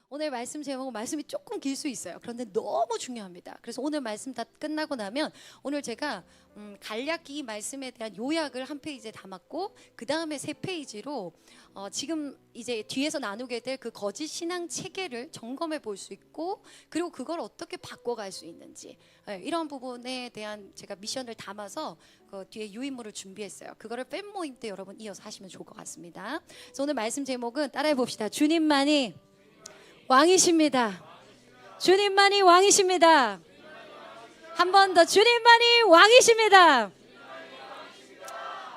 오늘 말씀 제목은 말씀이 조금 길 수 있어요. 그런데 너무 중요합니다. 그래서 오늘 말씀 다 끝나고 나면 오늘 제가 간략히 말씀에 대한 요약을 한 페이지에 담았고 그 다음에 세 페이지로 지금 이제 뒤에서 나누게 될 그 거짓 신앙 체계를 점검해 볼 수 있고 그리고 그걸 어떻게 바꿔갈 수 있는지 이런 부분에 대한 제가 미션을 담아서 그 뒤에 유인물을 준비했어요. 그거를 팬 모임 때 여러분 이어서 하시면 좋을 것 같습니다. 그래서 오늘 말씀 제목은 따라해 봅시다. 주님만이 왕이십니다. 주님만이 왕이십니다. 한 번 더 주님만이 왕이십니다.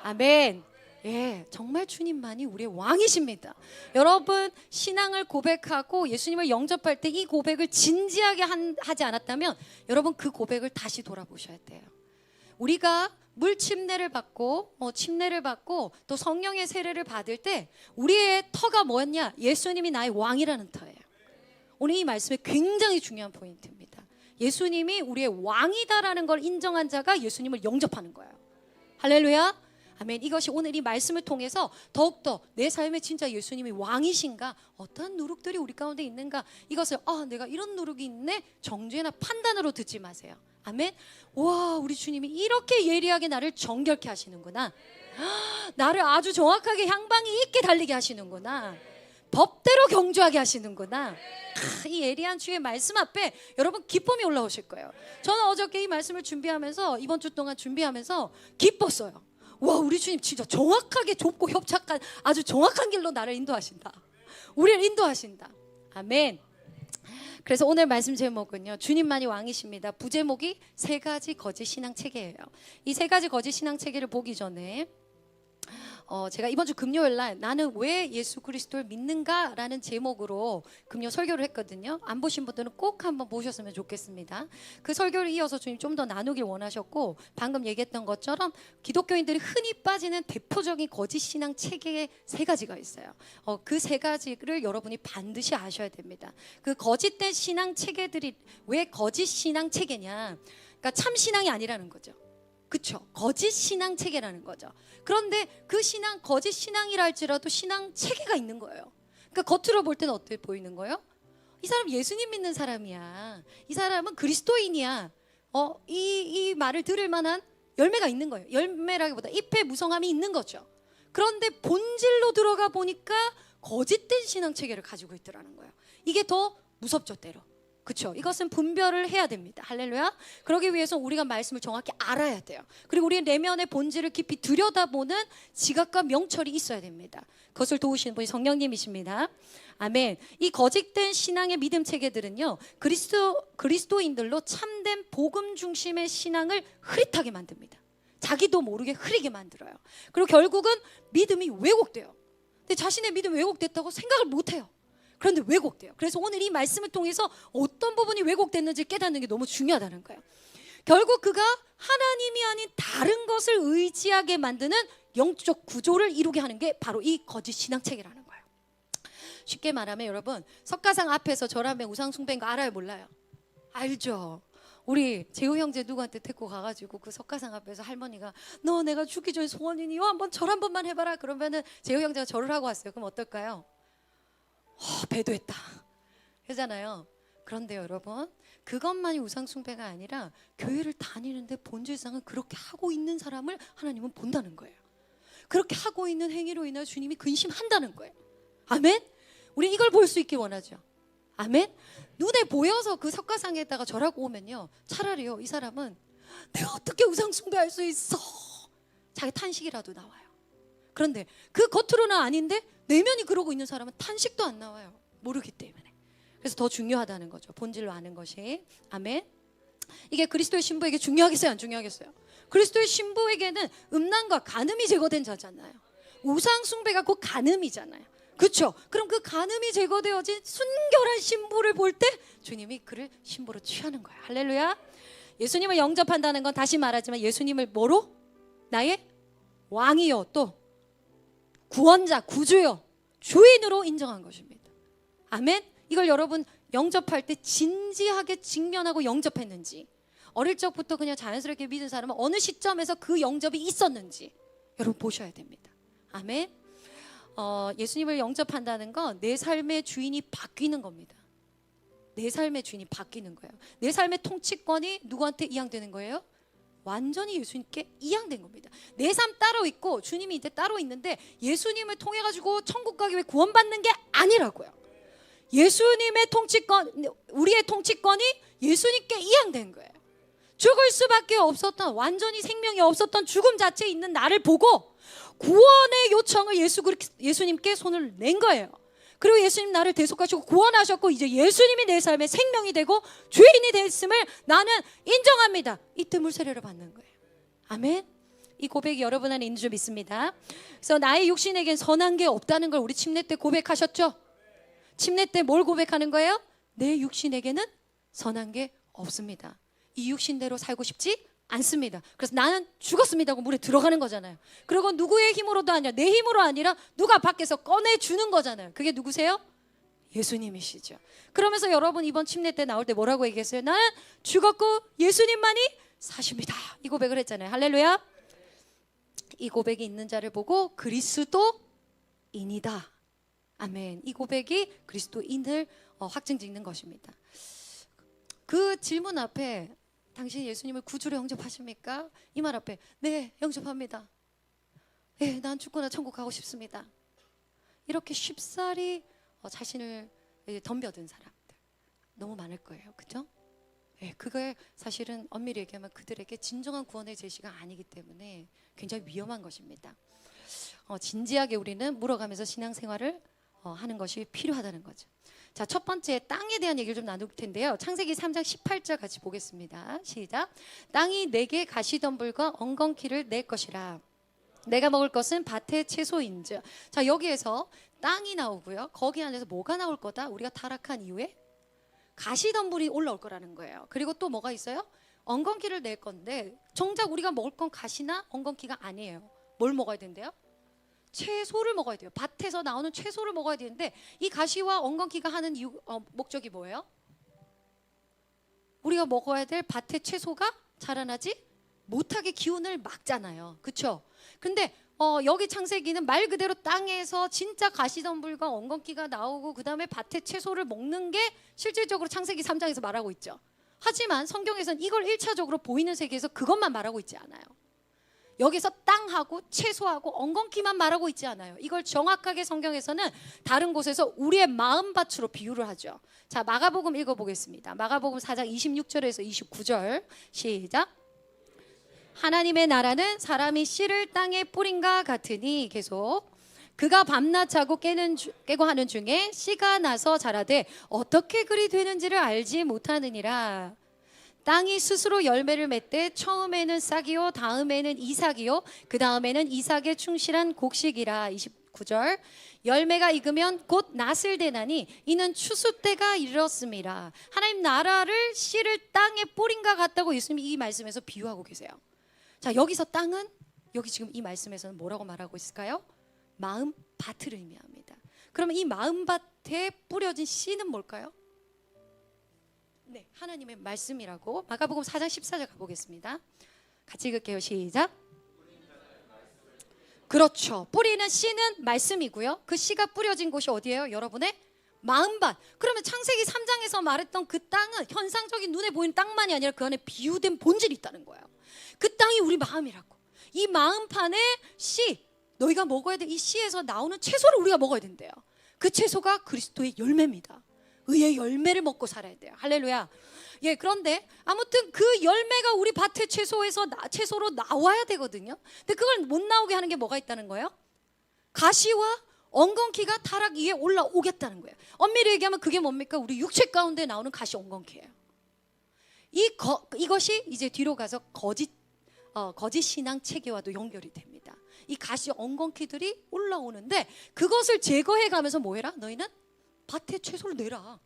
아멘. 예, 정말 주님만이 우리의 왕이십니다. 여러분 신앙을 고백하고 예수님을 영접할 때 이 고백을 진지하게 하지 않았다면 여러분 그 고백을 다시 돌아보셔야 돼요. 우리가 물 침례를 받고 침례를 받고 또 성령의 세례를 받을 때 우리의 터가 뭐였냐? 예수님이 나의 왕이라는 터예요. 오늘 이 말씀이 굉장히 중요한 포인트입니다. 예수님이 우리의 왕이다라는 걸 인정한 자가 예수님을 영접하는 거예요. 할렐루야. 아멘. 이것이 오늘 이 말씀을 통해서 더욱더 내 삶에 진짜 예수님이 왕이신가, 어떠한 누룩들이 우리 가운데 있는가, 이것을 내가 이런 누룩이 있네 정죄나 판단으로 듣지 마세요. 아멘. 와, 우리 주님이 이렇게 예리하게 나를 정결케 하시는구나. 나를 아주 정확하게 향방이 있게 달리게 하시는구나. 법대로 경주하게 하시는구나. 이 예리한 주의 말씀 앞에 여러분 기쁨이 올라오실 거예요. 저는 어저께 이 말씀을 준비하면서 이번 주 동안 준비하면서 기뻤어요. 와, 우리 주님 진짜 정확하게 좁고 협착한 아주 정확한 길로 나를 인도하신다. 우리를 인도하신다. 아멘. 그래서 오늘 말씀 제목은요, 주님만이 왕이십니다. 부제목이 세 가지 거짓 신앙 체계예요. 이 세 가지 거짓 신앙 체계를 보기 전에 제가 이번 주 금요일 날 나는 왜 예수 그리스도를 믿는가라는 제목으로 금요 설교를 했거든요. 안 보신 분들은 꼭 한번 보셨으면 좋겠습니다. 그 설교를 이어서 주님 좀 더 나누길 원하셨고 방금 얘기했던 것처럼 기독교인들이 흔히 빠지는 대표적인 거짓 신앙 체계의 세 가지가 있어요. 그 세 가지를 여러분이 반드시 아셔야 됩니다. 그 거짓된 신앙 체계들이 왜 거짓 신앙 체계냐? 그러니까 참 신앙이 아니라는 거죠. 그렇죠. 거짓 신앙 체계라는 거죠. 그런데 그 신앙, 거짓 신앙이라 할지라도 신앙 체계가 있는 거예요. 그러니까 겉으로 볼 때는 어떻게 보이는 거예요? 이 사람 예수님 믿는 사람이야. 이 사람은 그리스도인이야. 이 말을 들을 만한 열매가 있는 거예요. 열매라기보다 잎에 무성함이 있는 거죠. 그런데 본질로 들어가 보니까 거짓된 신앙 체계를 가지고 있더라는 거예요. 이게 더 무섭죠, 때로. 그렇죠. 이것은 분별을 해야 됩니다. 할렐루야. 그러기 위해서 우리가 말씀을 정확히 알아야 돼요. 그리고 우리의 내면의 본질을 깊이 들여다보는 지각과 명철이 있어야 됩니다. 그것을 도우시는 분이 성령님이십니다. 아멘. 이 거짓된 신앙의 믿음 체계들은요, 그리스도인들로 참된 복음 중심의 신앙을 흐릿하게 만듭니다. 자기도 모르게 흐리게 만들어요. 그리고 결국은 믿음이 왜곡돼요. 근데 자신의 믿음이 왜곡됐다고 생각을 못해요. 그런데 왜곡돼요. 그래서 오늘 이 말씀을 통해서 어떤 부분이 왜곡됐는지 깨닫는 게 너무 중요하다는 거예요. 결국 그가 하나님이 아닌 다른 것을 의지하게 만드는 영적 구조를 이루게 하는 게 바로 이 거짓 신앙 체계라는 거예요. 쉽게 말하면 여러분, 석가상 앞에서 절하면 우상 숭배인 거 알아요, 몰라요? 알죠. 우리 재호 형제 누구한테 데리고 가가지고 그 석가상 앞에서 할머니가 너 내가 죽기 전에 소원이니 한번 절 한 번만 해봐라. 그러면은 재호 형제가 절을 하고 왔어요. 그럼 어떨까요? 배도했다 그러잖아요. 그런데 여러분, 그것만이 우상숭배가 아니라 교회를 다니는데 본질상은 그렇게 하고 있는 사람을 하나님은 본다는 거예요. 그렇게 하고 있는 행위로 인해 주님이 근심한다는 거예요. 아멘. 우리 이걸 볼 수 있길 원하죠. 아멘. 눈에 보여서 그 석가상에다가 절하고 오면요, 차라리요, 이 사람은 내가 어떻게 우상숭배할 수 있어, 자기 탄식이라도 나와요. 그런데 그 겉으로는 아닌데 내면이 그러고 있는 사람은 탄식도 안 나와요. 모르기 때문에. 그래서 더 중요하다는 거죠. 본질로 아는 것이. 아멘. 이게 그리스도의 신부에게 중요하겠어요, 안 중요하겠어요? 그리스도의 신부에게는 음란과 간음이 제거된 자잖아요. 우상 숭배가 곧 간음이잖아요. 그렇죠? 그럼 그 간음이 제거되어진 순결한 신부를 볼 때 주님이 그를 신부로 취하는 거예요. 할렐루야. 예수님을 영접한다는 건 다시 말하지만 예수님을 뭐로? 나의 왕이요, 또 구원자, 구주요, 주인으로 인정한 것입니다. 아멘. 이걸 여러분 영접할 때 진지하게 직면하고 영접했는지, 어릴 적부터 그냥 자연스럽게 믿은 사람은 어느 시점에서 그 영접이 있었는지 여러분 보셔야 됩니다. 아멘. 예수님을 영접한다는 건 내 삶의 주인이 바뀌는 겁니다. 내 삶의 주인이 바뀌는 거예요. 내 삶의 통치권이 누구한테 이양되는 거예요? 완전히 예수님께 이양된 겁니다. 내 삶 따로 있고 주님이 이제 따로 있는데 예수님을 통해 가지고 천국 가기 위해 구원받는 게 아니라고요. 예수님의 통치권, 우리의 통치권이 예수님께 이양된 거예요. 죽을 수밖에 없었던, 완전히 생명이 없었던 죽음 자체에 있는 나를 보고 구원의 요청을 예수님께 손을 낸 거예요. 그리고 예수님 나를 대속하시고 구원하셨고 이제 예수님이 내 삶의 생명이 되고 죄인이 됐음을 나는 인정합니다. 이때 물세례를 받는 거예요. 아멘. 이 고백이 여러분 안에 있는 줄 믿습니다. 그래서 나의 육신에겐 선한 게 없다는 걸 우리 침례 때 고백하셨죠? 침례 때 뭘 고백하는 거예요? 내 육신에게는 선한 게 없습니다. 이 육신대로 살고 싶지 않습니다. 그래서 나는 죽었습니다 하고 물에 들어가는 거잖아요. 그리고 누구의 힘으로도 아니라 내 힘으로 아니라 누가 밖에서 꺼내주는 거잖아요. 그게 누구세요? 예수님이시죠. 그러면서 여러분 이번 침례 때 나올 때 뭐라고 얘기했어요? 나는 죽었고 예수님만이 사십니다. 이 고백을 했잖아요. 할렐루야. 이 고백이 있는 자를 보고 그리스도인이다. 아멘. 이 고백이 그리스도인을 확증짓는 것입니다. 그 질문 앞에 당신 예수님을 구주로 영접하십니까? 이 말 앞에 네, 영접합니다. 네, 난 죽거나 천국 가고 싶습니다. 이렇게 쉽사리 자신을 덤벼든 사람들 너무 많을 거예요. 그렇죠? 네, 그게 사실은 엄밀히 얘기하면 그들에게 진정한 구원의 제시가 아니기 때문에 굉장히 위험한 것입니다. 진지하게 우리는 물어가면서 신앙생활을 하는 것이 필요하다는 거죠. 자, 첫 번째 땅에 대한 얘기를 좀 나눌 텐데요. 창세기 3장 18절 같이 보겠습니다. 시작. 땅이 내게 가시덤불과 엉겅퀴를 낼 것이라. 내가 먹을 것은 밭의 채소인즉. 자, 여기에서 땅이 나오고요. 거기 안에서 뭐가 나올 거다? 우리가 타락한 이후에 가시덤불이 올라올 거라는 거예요. 그리고 또 뭐가 있어요? 엉겅퀴를 낼 건데 정작 우리가 먹을 건 가시나 엉겅퀴가 아니에요. 뭘 먹어야 된대요? 채소를 먹어야 돼요. 밭에서 나오는 채소를 먹어야 되는데 이 가시와 엉겅퀴가 하는 이유, 목적이 뭐예요? 우리가 먹어야 될 밭의 채소가 자라나지 못하게 기운을 막잖아요. 그렇죠? 근데 여기 창세기는 말 그대로 땅에서 진짜 가시덤불과 엉겅퀴가 나오고 그 다음에 밭의 채소를 먹는 게 실질적으로 창세기 3장에서 말하고 있죠. 하지만 성경에서는 이걸 1차적으로 보이는 세계에서 그것만 말하고 있지 않아요. 여기서 땅하고 채소하고 엉겅퀴만 말하고 있지 않아요. 이걸 정확하게 성경에서는 다른 곳에서 우리의 마음밭으로 비유를 하죠. 자, 마가복음 읽어보겠습니다. 마가복음 4장 26절에서 29절 시작. 하나님의 나라는 사람이 씨를 땅에 뿌린과 같으니 계속 그가 밤낮 자고 깨고 하는 중에 씨가 나서 자라되 어떻게 그리 되는지를 알지 못하느니라. 땅이 스스로 열매를 맺되 처음에는 싹이요 다음에는 이삭이요 그 다음에는 이삭에 충실한 곡식이라. 29절. 열매가 익으면 곧 낫을 대나니 이는 추수 때가 이르렀음이라. 하나님 나라를 씨를 땅에 뿌린과 같다고 예수님이 이 말씀에서 비유하고 계세요. 자, 여기서 땅은 여기 지금 이 말씀에서는 뭐라고 말하고 있을까요? 마음밭을 의미합니다. 그러면 이 마음밭에 뿌려진 씨는 뭘까요? 네, 하나님의 말씀이라고. 마가복음 4장 14절 가보겠습니다. 같이 읽을게요. 시작. 그렇죠. 뿌리는 씨는 말씀이고요. 그 씨가 뿌려진 곳이 어디예요? 여러분의 마음밭. 그러면 창세기 3장에서 말했던 그 땅은 현상적인 눈에 보이는 땅만이 아니라 그 안에 비유된 본질이 있다는 거예요. 그 땅이 우리 마음이라고. 이 마음판에 씨, 너희가 먹어야 돼. 이 씨에서 나오는 채소를 우리가 먹어야 된대요. 그 채소가 그리스도의 열매입니다. 의의 열매를 먹고 살아야 돼요. 할렐루야. 예, 그런데 아무튼 그 열매가 우리 밭의 채소로 나와야 되거든요. 근데 그걸 못 나오게 하는 게 뭐가 있다는 거예요? 가시와 엉겅퀴가 타락 위에 올라오겠다는 거예요. 엄밀히 얘기하면 그게 뭡니까? 우리 육체 가운데 나오는 가시 엉겅퀴예요. 이것이 이제 뒤로 가서 거짓 신앙 체계와도 연결이 됩니다. 이 가시 엉겅퀴들이 올라오는데 그것을 제거해 가면서 뭐 해라? 너희는 밭에 채소를 내라.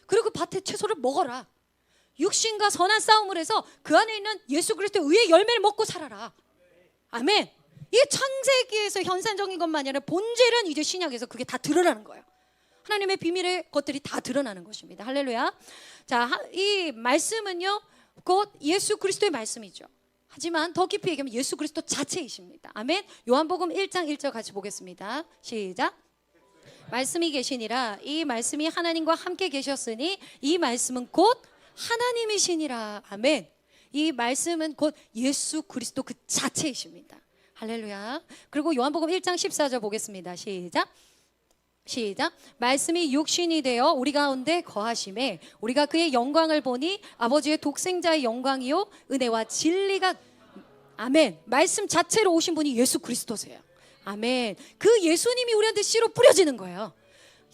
그리고 밭에 채소를 먹어라. 육신과 선한 싸움을 해서 그 안에 있는 예수 그리스도의 의의 열매를 먹고 살아라. 아멘. 이게 창세기에서 현상적인 것만 아니라 본질은 이제 신약에서 그게 다 드러나는 거예요. 하나님의 비밀의 것들이 다 드러나는 것입니다. 할렐루야. 자, 이 말씀은요 곧 예수 그리스도의 말씀이죠. 하지만 더 깊이 얘기하면 예수 그리스도 자체이십니다. 아멘. 요한복음 1장 1절 같이 보겠습니다. 시작. 말씀이 계시니라. 이 말씀이 하나님과 함께 계셨으니 이 말씀은 곧 하나님이시니라. 아멘. 이 말씀은 곧 예수 그리스도 그 자체이십니다. 할렐루야. 그리고 요한복음 1장 14절 보겠습니다. 시작. 말씀이 육신이 되어 우리 가운데 거하심에 우리가 그의 영광을 보니 아버지의 독생자의 영광이요 은혜와 진리가. 아멘. 말씀 자체로 오신 분이 예수 그리스도세요. 아멘. 그 예수님이 우리한테 씨로 뿌려지는 거예요.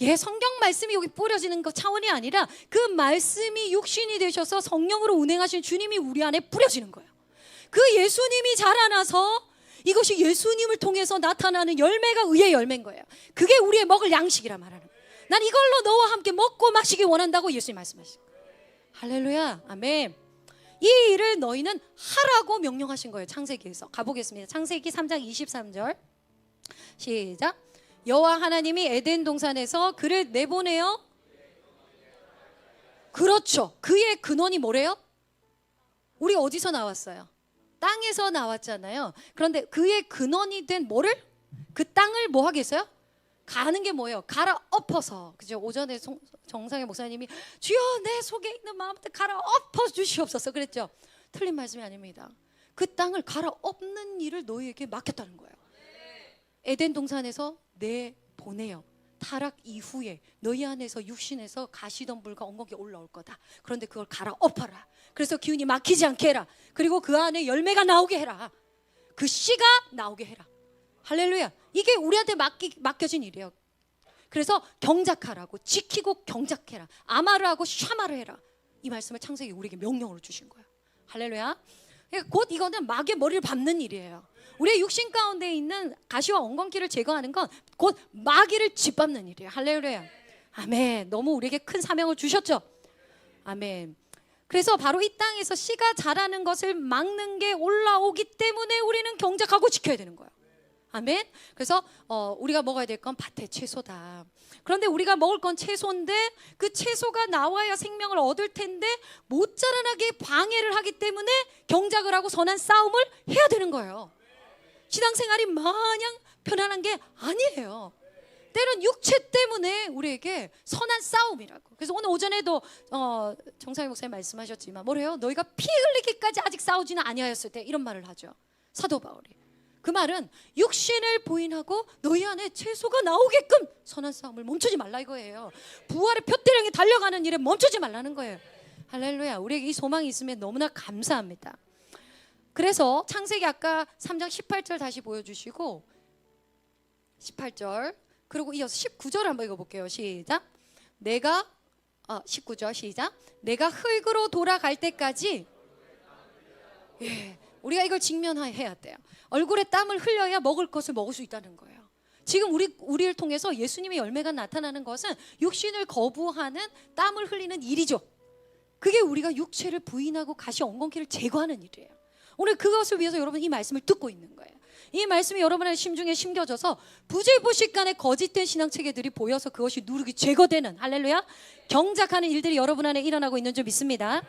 예, 성경 말씀이 여기 뿌려지는 거 차원이 아니라 그 말씀이 육신이 되셔서 성령으로 운행하신 주님이 우리 안에 뿌려지는 거예요. 그 예수님이 자라나서 이것이 예수님을 통해서 나타나는 열매가 의의 열매인 거예요. 그게 우리의 먹을 양식이라 말하는 거예요. 난 이걸로 너와 함께 먹고 마시기 원한다고 예수님 말씀하신 거예요. 할렐루야. 아멘. 이 일을 너희는 하라고 명령하신 거예요. 창세기에서. 가보겠습니다. 창세기 3장 23절. 시작. 여호와 하나님이 에덴 동산에서 그를 내보내어. 그렇죠. 그의 근원이 뭐래요? 우리 어디서 나왔어요? 땅에서 나왔잖아요. 그런데 그의 근원이 된 뭐를? 그 땅을 뭐 하겠어요? 가는 게 뭐예요? 갈아엎어서. 그죠? 오전에 정상의 목사님이 주여 내 속에 있는 마음부터 갈아엎어 주시옵소서 그랬죠. 틀린 말씀이 아닙니다. 그 땅을 갈아엎는 일을 너희에게 맡겼다는 거예요. 에덴 동산에서 내보내요. 타락 이후에 너희 안에서 육신에서 가시덤불과 엉겅퀴가 올라올 거다. 그런데 그걸 갈아엎어라. 그래서 기운이 막히지 않게 해라. 그리고 그 안에 열매가 나오게 해라. 그 씨가 나오게 해라. 할렐루야. 이게 우리한테 맡겨진 일이에요. 그래서 경작하라고, 지키고 경작해라. 아마르 하고 샤마르 해라. 이 말씀을 창세기 우리에게 명령으로 주신 거예요. 할렐루야. 그러니까 곧 이거는 마귀의 머리를 밟는 일이에요. 우리의 육신 가운데 있는 가시와 엉겅퀴를 제거하는 건 곧 마귀를 짓밟는 일이에요. 할렐루야. 아멘. 너무 우리에게 큰 사명을 주셨죠. 아멘. 그래서 바로 이 땅에서 씨가 자라는 것을 막는 게 올라오기 때문에 우리는 경작하고 지켜야 되는 거예요. 아멘. 그래서 우리가 먹어야 될 건 밭의 채소다. 그런데 우리가 먹을 건 채소인데 그 채소가 나와야 생명을 얻을 텐데 못 자라나게 방해를 하기 때문에 경작을 하고 선한 싸움을 해야 되는 거예요. 신앙생활이 마냥 편안한 게 아니에요. 때론 육체 때문에 우리에게 선한 싸움이라고. 그래서 오늘 오전에도 정상희 목사님 말씀하셨지만 뭐래요? 너희가 피 흘리기까지 아직 싸우지는 아니하였을 때 이런 말을 하죠. 사도 바울이. 그 말은 육신을 부인하고 너희 안에 채소가 나오게끔 선한 싸움을 멈추지 말라 이거예요. 부활의 표대령이 달려가는 일에 멈추지 말라는 거예요. 할렐루야. 우리에게 이 소망이 있으면 너무나 감사합니다. 그래서 창세기 아까 3장 18절 다시 보여주시고 18절 그리고 이어서 19절 한번 읽어볼게요. 시작. 19절 시작. 내가 흙으로 돌아갈 때까지. 예, 우리가 이걸 직면해야 돼요. 얼굴에 땀을 흘려야 먹을 것을 먹을 수 있다는 거예요. 지금 우리를 통해서 예수님의 열매가 나타나는 것은 육신을 거부하는 땀을 흘리는 일이죠. 그게 우리가 육체를 부인하고 가시 엉겅퀴를 제거하는 일이에요. 오늘 그것을 위해서 여러분 이 말씀을 듣고 있는 거예요. 이 말씀이 여러분의 심중에 심겨져서 부질부식간의 거짓된 신앙체계들이 보여서 그것이 누룩이 제거되는 할렐루야 경작하는 일들이 여러분 안에 일어나고 있는 줄 믿습니다.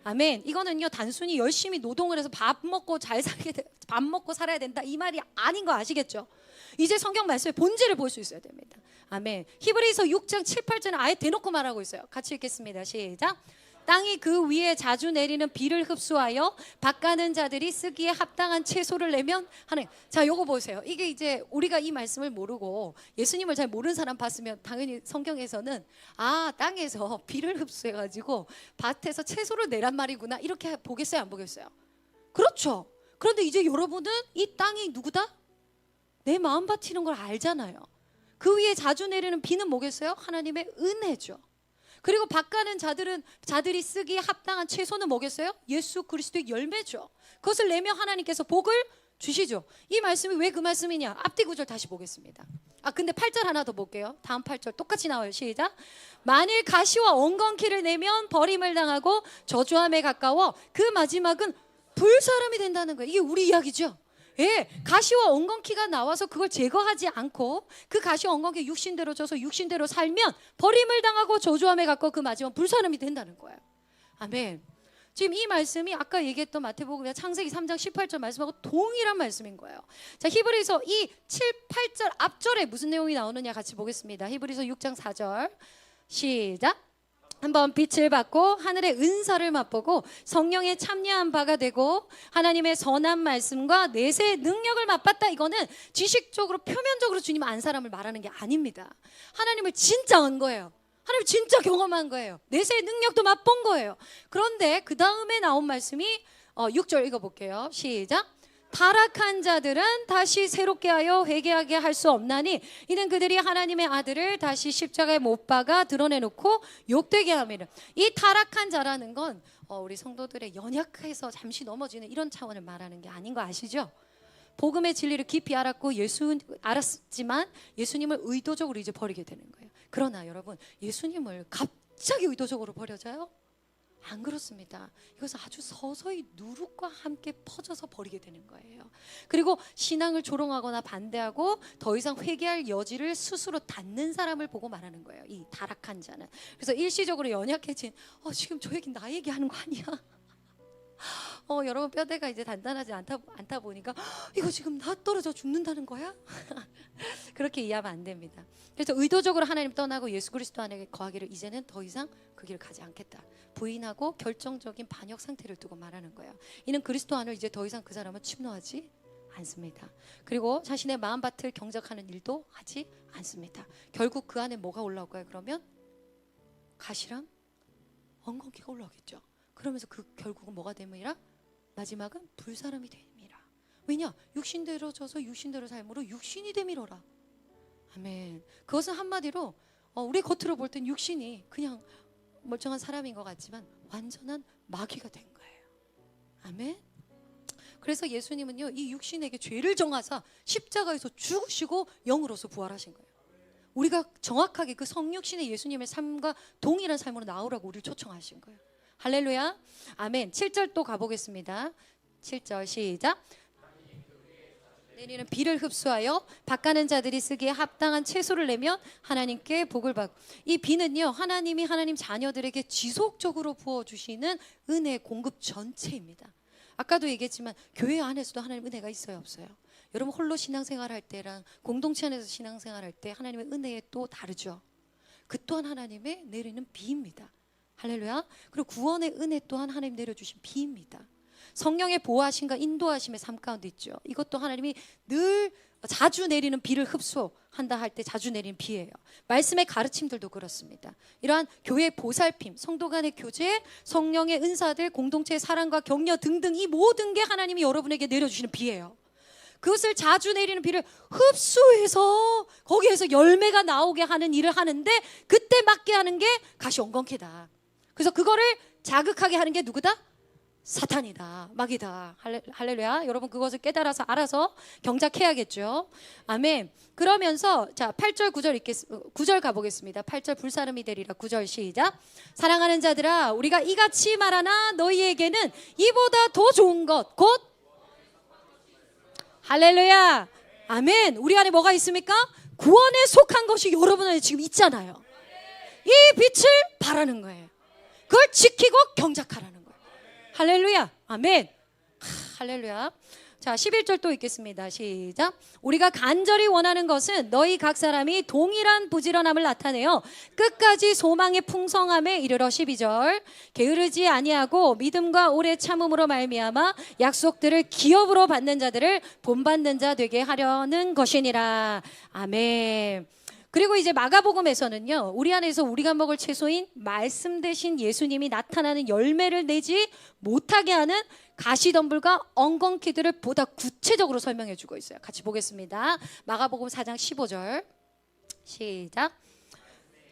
아멘. 이거는요 단순히 열심히 노동을 해서 밥 먹고 살아야 된다 이 말이 아닌 거 아시겠죠? 이제 성경 말씀의 본질을 볼 수 있어야 됩니다. 아멘. 히브리서 6장 7, 8절은 아예 대놓고 말하고 있어요. 같이 읽겠습니다. 시작. 땅이 그 위에 자주 내리는 비를 흡수하여 밭가는 자들이 쓰기에 합당한 채소를 내면 하는. 자, 요거 보세요. 이게 이제 우리가 이 말씀을 모르고 예수님을 잘 모르는 사람 봤으면 당연히 성경에서는 땅에서 비를 흡수해가지고 밭에서 채소를 내란 말이구나 이렇게 보겠어요, 안 보겠어요? 그렇죠. 그런데 이제 여러분은 이 땅이 누구다? 내 마음 바치는 걸 알잖아요. 그 위에 자주 내리는 비는 뭐겠어요? 하나님의 은혜죠. 그리고 밭가는 자들이 쓰기에 합당한 채소는 뭐겠어요? 예수 그리스도의 열매죠. 그것을 내며 하나님께서 복을 주시죠. 이 말씀이 왜 그 말씀이냐? 앞뒤 구절 다시 보겠습니다. 근데 8절 하나 더 볼게요. 다음 8절 똑같이 나와요. 시작. 만일 가시와 엉겅퀴를 내면 버림을 당하고 저주함에 가까워 그 마지막은 불사람이 된다는 거예요. 이게 우리 이야기죠. 예, 가시와 엉겅퀴가 나와서 그걸 제거하지 않고 그 가시와 엉겅퀴 육신대로 져서 육신대로 살면 버림을 당하고 저주함에 가까워 그 마지막 불사람이 된다는 거예요. 아멘. 지금 이 말씀이 아까 얘기했던 마태복음 창세기 3장 18절 말씀하고 동일한 말씀인 거예요. 자, 히브리서 이 7, 8절 앞절에 무슨 내용이 나오느냐 같이 보겠습니다. 히브리서 6장 4절 시작. 한번 빛을 받고 하늘의 은사를 맛보고 성령에 참여한 바가 되고 하나님의 선한 말씀과 내세의 능력을 맛봤다. 이거는 지식적으로 표면적으로 주님 안 사람을 말하는 게 아닙니다. 하나님을 진짜 안 거예요. 하나님 진짜 경험한 거예요. 내세의 능력도 맛본 거예요. 그런데 그 다음에 나온 말씀이 6절 읽어볼게요. 시작. 타락한 자들은 다시 새롭게 하여 회개하게 할 수 없나니 이는 그들이 하나님의 아들을 다시 십자가에 못 박아 드러내놓고 욕되게 함이라. 이 타락한 자라는 건 우리 성도들의 연약해서 잠시 넘어지는 이런 차원을 말하는 게 아닌 거 아시죠? 복음의 진리를 깊이 알았고 알았지만 예수님을 의도적으로 이제 버리게 되는 거예요. 그러나 여러분, 예수님을 갑자기 의도적으로 버려져요? 안 그렇습니다. 이것은 아주 서서히 누룩과 함께 퍼져서 버리게 되는 거예요. 그리고 신앙을 조롱하거나 반대하고 더 이상 회개할 여지를 스스로 닫는 사람을 보고 말하는 거예요. 이 타락한 자는. 그래서 일시적으로 연약해진 지금 저 얘기 나 얘기하는 거 아니야? 여러분 뼈대가 이제 단단하지 않다 보니까 이거 지금 나 떨어져 죽는다는 거야? 그렇게 이해하면 안 됩니다. 그래서 의도적으로 하나님 떠나고 예수 그리스도 안에 거하기를 이제는 더 이상 그 길을 가지 않겠다 부인하고 결정적인 반역 상태를 두고 말하는 거예요. 이는 그리스도 안을 이제 더 이상 그 사람은 침노하지 않습니다. 그리고 자신의 마음밭을 경작하는 일도 하지 않습니다. 결국 그 안에 뭐가 올라올까요? 그러면 가시랑 엉겅퀴가 올라오겠죠. 그러면서 그 결국은 뭐가 됨이라? 마지막은 불사람이 됨이라. 왜냐? 육신대로 져서 육신대로 삶으로 육신이 됨이로라. 아멘. 그것은 한마디로 우리 겉으로 볼 땐 육신이 그냥 멀쩡한 사람인 것 같지만 완전한 마귀가 된 거예요. 아멘. 그래서 예수님은요, 이 육신에게 죄를 정하사 십자가에서 죽으시고 영으로서 부활하신 거예요. 우리가 정확하게 그 성육신의 예수님의 삶과 동일한 삶으로 나오라고 우리를 초청하신 거예요. 할렐루야. 아멘. 7절 또 가보겠습니다. 7절 시작. 내리는 비를 흡수하여 밭가는 자들이 쓰기에 합당한 채소를 내면 하나님께 복을 받고. 이 비는요, 하나님이 하나님 자녀들에게 지속적으로 부어주시는 은혜의 공급 전체입니다. 아까도 얘기했지만 교회 안에서도 하나님 은혜가 있어요, 없어요? 여러분 홀로 신앙생활 할 때랑 공동체 안에서 신앙생활 할 때 하나님의 은혜에 또 다르죠. 그 또한 하나님의 내리는 비입니다. 할렐루야. 그리고 구원의 은혜 또한 하나님 내려주신 비입니다. 성령의 보호하심과 인도하심의 삶 가운데 있죠. 이것도 하나님이 늘 자주 내리는 비를 흡수한다 할 때 자주 내리는 비예요. 말씀의 가르침들도 그렇습니다. 이러한 교회의 보살핌, 성도 간의 교제, 성령의 은사들, 공동체의 사랑과 격려 등등 이 모든 게 하나님이 여러분에게 내려주시는 비예요. 그것을 자주 내리는 비를 흡수해서 거기에서 열매가 나오게 하는 일을 하는데 그때 맞게 하는 게 가시엉겅퀴다. 그래서 그거를 자극하게 하는 게 누구다? 사탄이다, 마귀다. 할렐루야. 여러분 그것을 깨달아서 알아서 경작해야겠죠. 아멘. 그러면서 자 8절 9절 가보겠습니다. 8절 불사름이 되리라. 9절 시작. 사랑하는 자들아 우리가 이같이 말하나 너희에게는 이보다 더 좋은 것 곧 할렐루야. 아멘. 우리 안에 뭐가 있습니까? 구원에 속한 것이 여러분 안에 지금 있잖아요. 이 빛을 바라는 거예요. 그걸 지키고 경작하라는 거예요. 할렐루야. 아멘. 할렐루야. 자 11절 또 읽겠습니다. 시작. 우리가 간절히 원하는 것은 너희 각 사람이 동일한 부지런함을 나타내어 끝까지 소망의 풍성함에 이르러 12절 게으르지 아니하고 믿음과 오래 참음으로 말미암아 약속들을 기업으로 받는 자들을 본받는 자 되게 하려는 것이니라. 아멘. 그리고 이제 마가복음에서는요, 우리 안에서 우리가 먹을 채소인 말씀 대신 예수님이 나타나는 열매를 내지 못하게 하는 가시덤불과 엉겅퀴들을 보다 구체적으로 설명해 주고 있어요. 같이 보겠습니다. 마가복음 4장 15절 시작.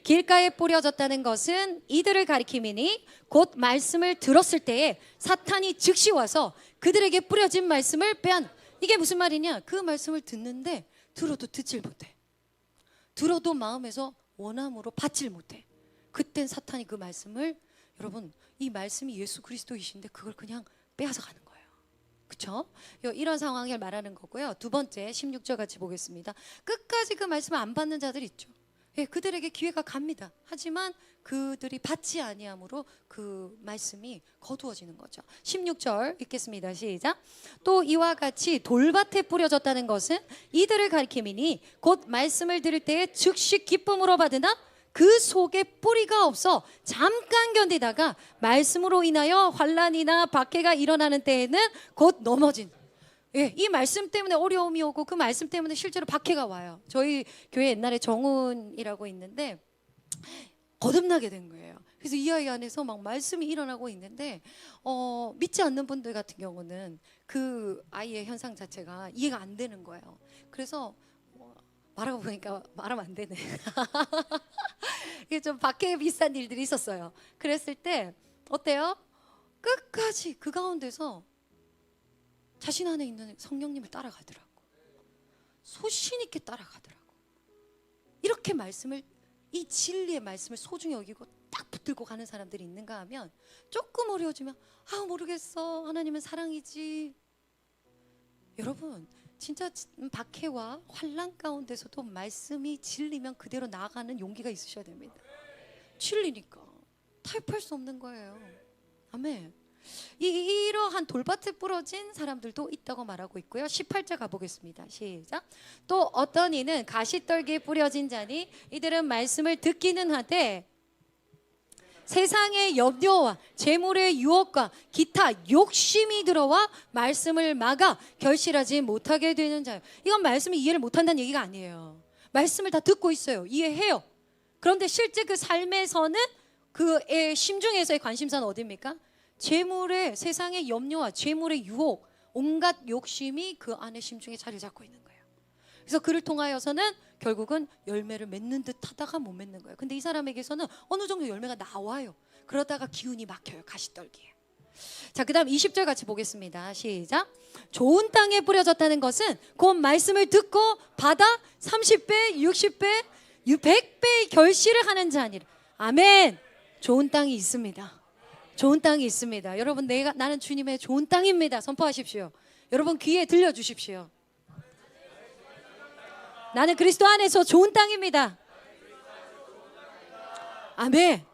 길가에 뿌려졌다는 것은 이들을 가리킴이니 곧 말씀을 들었을 때에 사탄이 즉시 와서 그들에게 뿌려진 말씀을 빼앗는. 이게 무슨 말이냐? 그 말씀을 듣는데 들어도 듣질 못해. 들어도 마음에서 원함으로 받질 못해. 그땐 사탄이 그 말씀을, 여러분 이 말씀이 예수 그리스도이신데 그걸 그냥 빼앗아 가는 거예요. 그렇죠? 이런 상황을 말하는 거고요. 두 번째 16절 같이 보겠습니다. 끝까지 그 말씀을 안 받는 자들 있죠. 예, 그들에게 기회가 갑니다. 하지만 그들이 받지 아니함으로 그 말씀이 거두어지는 거죠. 16절 읽겠습니다. 시작. 또 이와 같이 돌밭에 뿌려졌다는 것은 이들을 가리킴이니 곧 말씀을 들을 때에 즉시 기쁨으로 받으나 그 속에 뿌리가 없어 잠깐 견디다가 말씀으로 인하여 환난이나 박해가 일어나는 때에는 곧 넘어진. 예, 이 말씀 때문에 어려움이 오고 그 말씀 때문에 실제로 박해가 와요. 저희 교회 옛날에 정훈이라고 있는데 거듭나게 된 거예요. 그래서 이 아이 안에서 막 말씀이 일어나고 있는데 믿지 않는 분들 같은 경우는 그 아이의 현상 자체가 이해가 안 되는 거예요. 그래서 말하고 보니까 말하면 안 되네. 이게 좀 박해에 비슷한 일들이 있었어요. 그랬을 때 어때요? 끝까지 그 가운데서 자신 안에 있는 성령님을 따라가더라고. 소신 있게 따라가더라고. 이렇게 말씀을, 이 진리의 말씀을 소중히 여기고 딱 붙들고 가는 사람들이 있는가 하면 조금 어려워지면 모르겠어, 하나님은 사랑이지. 여러분 진짜 박해와 환난 가운데서도 말씀이 진리면 그대로 나아가는 용기가 있으셔야 됩니다. 진리니까 타협할 수 없는 거예요. 아멘. 이러한 돌밭에 부러진 사람들도 있다고 말하고 있고요. 18절 가보겠습니다. 시작. 또 어떤 이는 가시떨기에 뿌려진 자니 이들은 말씀을 듣기는 하되 세상의 염려와 재물의 유혹과 기타 욕심이 들어와 말씀을 막아 결실하지 못하게 되는 자요. 이건 말씀을 이해를 못한다는 얘기가 아니에요. 말씀을 다 듣고 있어요. 이해해요. 그런데 실제 그 삶에서는 그의 심중에서의 관심사는 어디입니까? 재물의, 세상의 염려와 재물의 유혹, 온갖 욕심이 그 안에 심중에 자리 잡고 있는 거예요. 그래서 그를 통하여서는 결국은 열매를 맺는 듯 하다가 못 맺는 거예요. 근데 이 사람에게서는 어느 정도 열매가 나와요. 그러다가 기운이 막혀요. 가시떨기에. 자, 그 다음 20절 같이 보겠습니다. 시작. 좋은 땅에 뿌려졌다는 것은 곧 말씀을 듣고 받아 30배, 60배, 100배의 결실을 하는 자니라. 아멘. 좋은 땅이 있습니다. 좋은 땅이 있습니다. 여러분, 나는 주님의 좋은 땅입니다. 선포하십시오. 여러분 귀에 들려주십시오. 나는 그리스도 안에서 좋은 땅입니다. 아멘.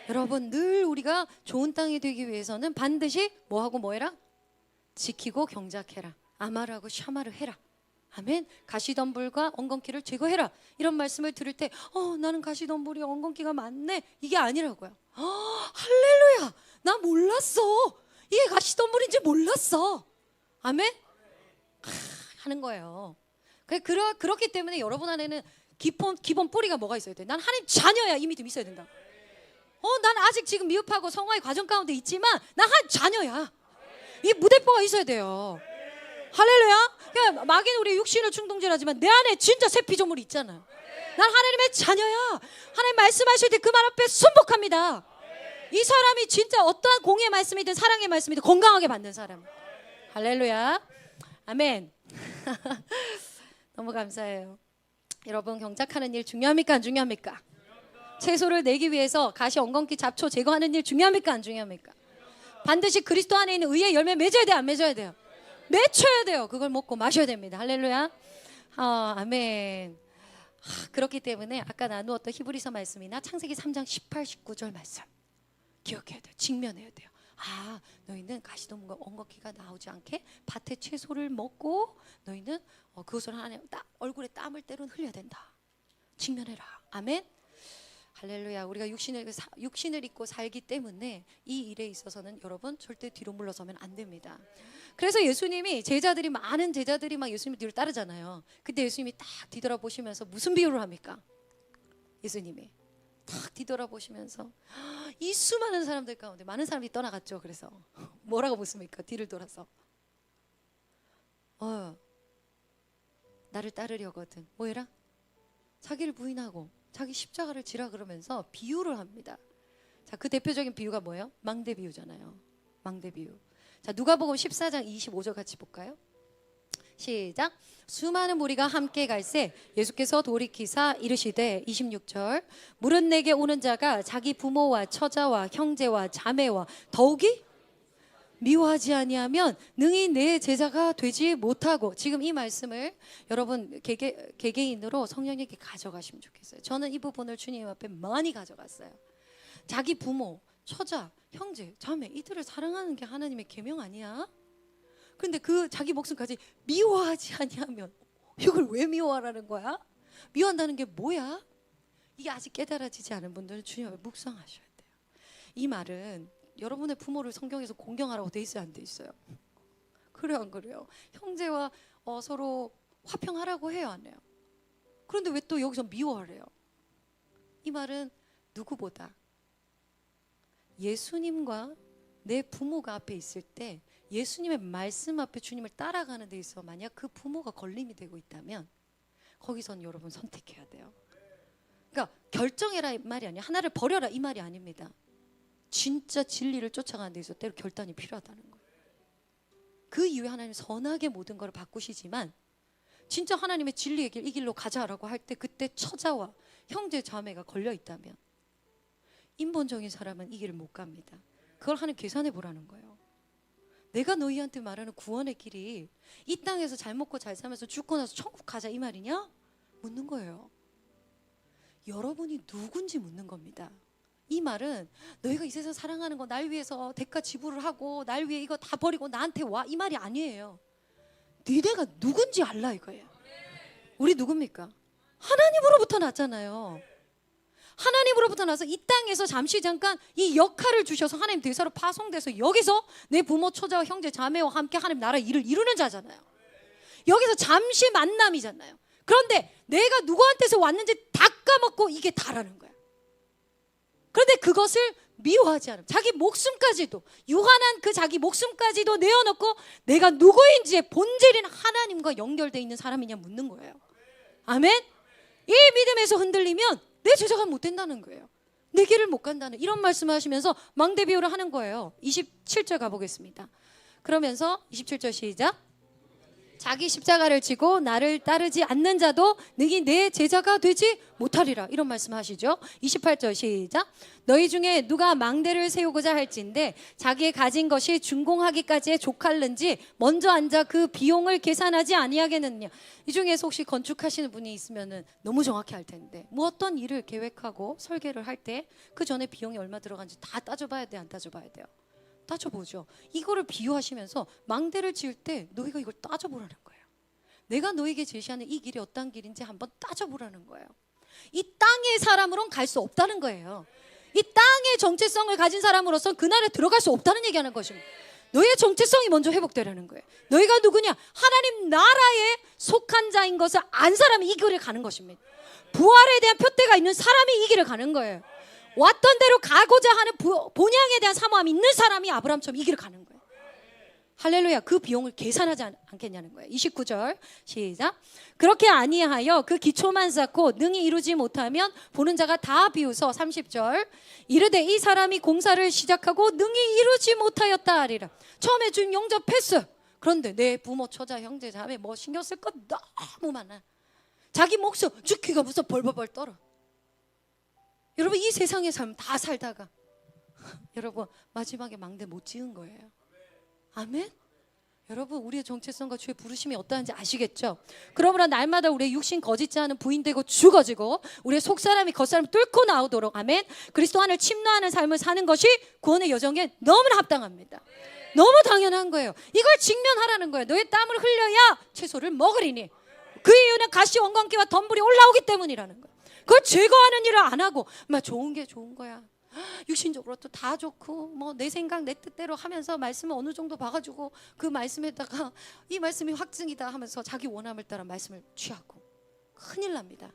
여러분, 늘 우리가 좋은 땅이 되기 위해서는 반드시 뭐하고 뭐해라? 지키고 경작해라. 아말하고 샤마를 해라. 아멘. 가시덤불과 엉겅퀴를 제거해라. 이런 말씀을 들을 때 나는 가시덤불이 엉겅퀴가 많네, 이게 아니라고요. 할렐루야, 나 몰랐어. 이게 가시덤불인지 몰랐어. 아멘. 하는 거예요. 그렇기 때문에 여러분 안에는 기본 뿌리가 뭐가 있어야 돼? 난 하나님 자녀야, 이 믿음 있어야 된다. 난 아직 지금 미흡하고 성화의 과정 가운데 있지만 난 하나님 자녀야. 이 무대뽀가 있어야 돼요. 할렐루야. 그러니까 막인 우리 육신을 충동질하지만 내 안에 진짜 새 피조물이 있잖아요. 난 하나님의 자녀야. 하나님 말씀하실 때 그 말 앞에 순복합니다. 이 사람이 진짜 어떠한 공의 말씀이든 사랑의 말씀이든 건강하게 받는 사람. 할렐루야. 아멘. 너무 감사해요. 여러분, 경작하는 일 중요합니까, 안 중요합니까? 채소를 내기 위해서 가시, 엉겅퀴, 잡초 제거하는 일 중요합니까, 안 중요합니까? 반드시 그리스도 안에 있는 의의 열매 맺어야 돼요, 안 맺어야 돼요? 맺혀야 돼요. 그걸 먹고 마셔야 됩니다. 할렐루야. 아멘. 그렇기 때문에 아까 나누었던 히브리서 말씀이나 창세기 3장 18, 19절 말씀 기억해야 돼요. 직면해야 돼요. 너희는 가시덤불과 엉겅퀴가 나오지 않게 밭의 채소를 먹고 너희는 그것을 하나님 얼굴에 땀을 때로는 흘려야 된다. 직면해라. 아멘. 할렐루야. 우리가 육신을 입고 살기 때문에 이 일에 있어서는 여러분 절대 뒤로 물러서면 안 됩니다. 그래서 예수님이 많은 제자들이 막 예수님 뒤를 따르잖아요. 근데 예수님이 딱 뒤돌아보시면서 무슨 비유를 합니까? 예수님이 딱 뒤돌아보시면서 이 수많은 사람들 가운데 많은 사람이 떠나갔죠. 그래서 뭐라고 묻습니까? 뒤를 돌아서 나를 따르려거든 뭐해라? 자기를 부인하고 자기 십자가를 지라 그러면서 비유를 합니다. 자, 그 대표적인 비유가 뭐예요? 망대 비유잖아요. 망대 비유. 자, 누가복음 14장 25절 같이 볼까요? 시작. 수많은 무리가 함께 갈새 예수께서 돌이키사 이르시되 26절 물은 내게 오는 자가 자기 부모와 처자와 형제와 자매와 더욱이 미워하지 아니하면 능히 내 제자가 되지 못하고. 지금 이 말씀을 여러분 개개인으로 성령님께 가져가시면 좋겠어요. 저는 이 부분을 주님 앞에 많이 가져갔어요. 자기 부모, 처자, 형제, 자매 이들을 사랑하는 게 하나님의 계명 아니야? 그런데 그 자기 목숨까지 미워하지 아니하면, 이걸 왜 미워하라는 거야? 미워한다는 게 뭐야? 이게 아직 깨달아지지 않은 분들은 주님 앞에 묵상하셔야 돼요. 이 말은 여러분의 부모를 성경에서 공경하라고 돼 있어요, 안 돼 있어요? 그래요, 안 그래요? 형제와 서로 화평하라고 해요, 안 해요? 그런데 왜 또 여기서 미워하래요? 이 말은 누구보다 예수님과 내 부모가 앞에 있을 때 예수님의 말씀 앞에 주님을 따라가는 데 있어 만약 그 부모가 걸림이 되고 있다면 거기선 여러분 선택해야 돼요. 그러니까 결정해라 이 말이 아니야. 하나를 버려라 이 말이 아닙니다. 진짜 진리를 쫓아가는 데 있어 때로 결단이 필요하다는 거예요. 그 이후에 하나님 선하게 모든 걸 바꾸시지만 진짜 하나님의 진리의 길, 이 길로 가자라고 할 때 그때 처자와 형제 자매가 걸려 있다면 인본적인 사람은 이 길을 못 갑니다. 그걸 하나님 계산해 보라는 거예요. 내가 너희한테 말하는 구원의 길이 이 땅에서 잘 먹고 잘 살면서 죽고 나서 천국 가자 이 말이냐? 묻는 거예요. 여러분이 누군지 묻는 겁니다. 이 말은 너희가 이 세상 사랑하는 거 날 위해서 대가 지불을 하고 날 위해 이거 다 버리고 나한테 와 이 말이 아니에요. 니네가 누군지 알라 이거예요. 우리 누굽니까? 하나님으로부터 났잖아요. 하나님으로부터 나서 이 땅에서 잠시 잠깐 이 역할을 주셔서 하나님 대사로 파송돼서 여기서 내 부모, 처자와 형제, 자매와 함께 하나님 나라 일을 이루는 자잖아요. 여기서 잠시 만남이잖아요. 그런데 내가 누구한테서 왔는지 다 까먹고 이게 다라는 거야. 그런데 그것을 미워하지 않으면 자기 목숨까지도 유한한 그 자기 목숨까지도 내어놓고 내가 누구인지의 본질인 하나님과 연결되어 있는 사람이냐 묻는 거예요. 아멘? 이 믿음에서 흔들리면 내 제자가 못 된다는 거예요. 내 길을 못 간다는 이런 말씀을 하시면서 망대 비유를 하는 거예요. 27절 가보겠습니다. 그러면서 27절 시작. 자기 십자가를 지고 나를 따르지 않는 자도 능히 내 제자가 되지 못하리라. 이런 말씀하시죠. 28절 시작. 너희 중에 누가 망대를 세우고자 할진대 자기의 가진 것이 준공하기까지에 족할는지 먼저 앉아 그 비용을 계산하지 아니하겠느냐. 이 중에서 혹시 건축하시는 분이 있으면 너무 정확히 할 텐데 뭐 어떤 일을 계획하고 설계를 할 때 그 전에 비용이 얼마 들어간지 다 따져봐야 돼, 안 따져봐야 돼요? 따져보죠. 이거를 비유하시면서 망대를 지을 때 너희가 이걸 따져보라는 거예요. 내가 너에게 제시하는 이 길이 어떤 길인지 한번 따져보라는 거예요. 이 땅의 사람으로는 갈 수 없다는 거예요. 이 땅의 정체성을 가진 사람으로서는 그날에 들어갈 수 없다는 얘기하는 것입니다. 너의 정체성이 먼저 회복되라는 거예요. 너희가 누구냐? 하나님 나라에 속한 자인 것을 안 사람이 이 길을 가는 것입니다. 부활에 대한 표대가 있는 사람이 이 길을 가는 거예요. 왔던 대로 가고자 하는 본향에 대한 사모함이 있는 사람이 아브라함처럼 이 길을 가는 거예요. 할렐루야. 그 비용을 계산하지 않겠냐는 거예요. 29절 시작. 그렇게 아니하여 그 기초만 쌓고 능히 이루지 못하면 보는 자가 다 비웃어. 30절 이르되 이 사람이 공사를 시작하고 능히 이루지 못하였다 하리라. 처음에 준 영접했어. 그런데 내 부모, 처자, 형제, 자매 뭐 신경 쓸 것 너무 많아. 자기 목숨 죽기가 무서 벌벌벌 떨어. 여러분 이 세상의 삶 다 살다가 여러분 마지막에 망대 못 지은 거예요. 아멘? 여러분 우리의 정체성과 주의 부르심이 어떠한지 아시겠죠? 그러므로 날마다 우리의 육신 거짓자는 부인되고 죽어지고 우리의 속사람이 겉사람 뚫고 나오도록 아멘? 그리스도 안을 침노하는 삶을 사는 것이 구원의 여정에 너무나 합당합니다. 너무 당연한 거예요. 이걸 직면하라는 거예요. 너의 땀을 흘려야 채소를 먹으리니 그 이유는 가시 원광기와 덤불이 올라오기 때문이라는 거예요. 그걸 제거하는 일을 안 하고 막 좋은 게 좋은 거야. 육신적으로 또 다 좋고 뭐 내 생각 내 뜻대로 하면서 말씀을 어느 정도 봐가지고 그 말씀에다가 이 말씀이 확증이다 하면서 자기 원함을 따라 말씀을 취하고 큰일 납니다.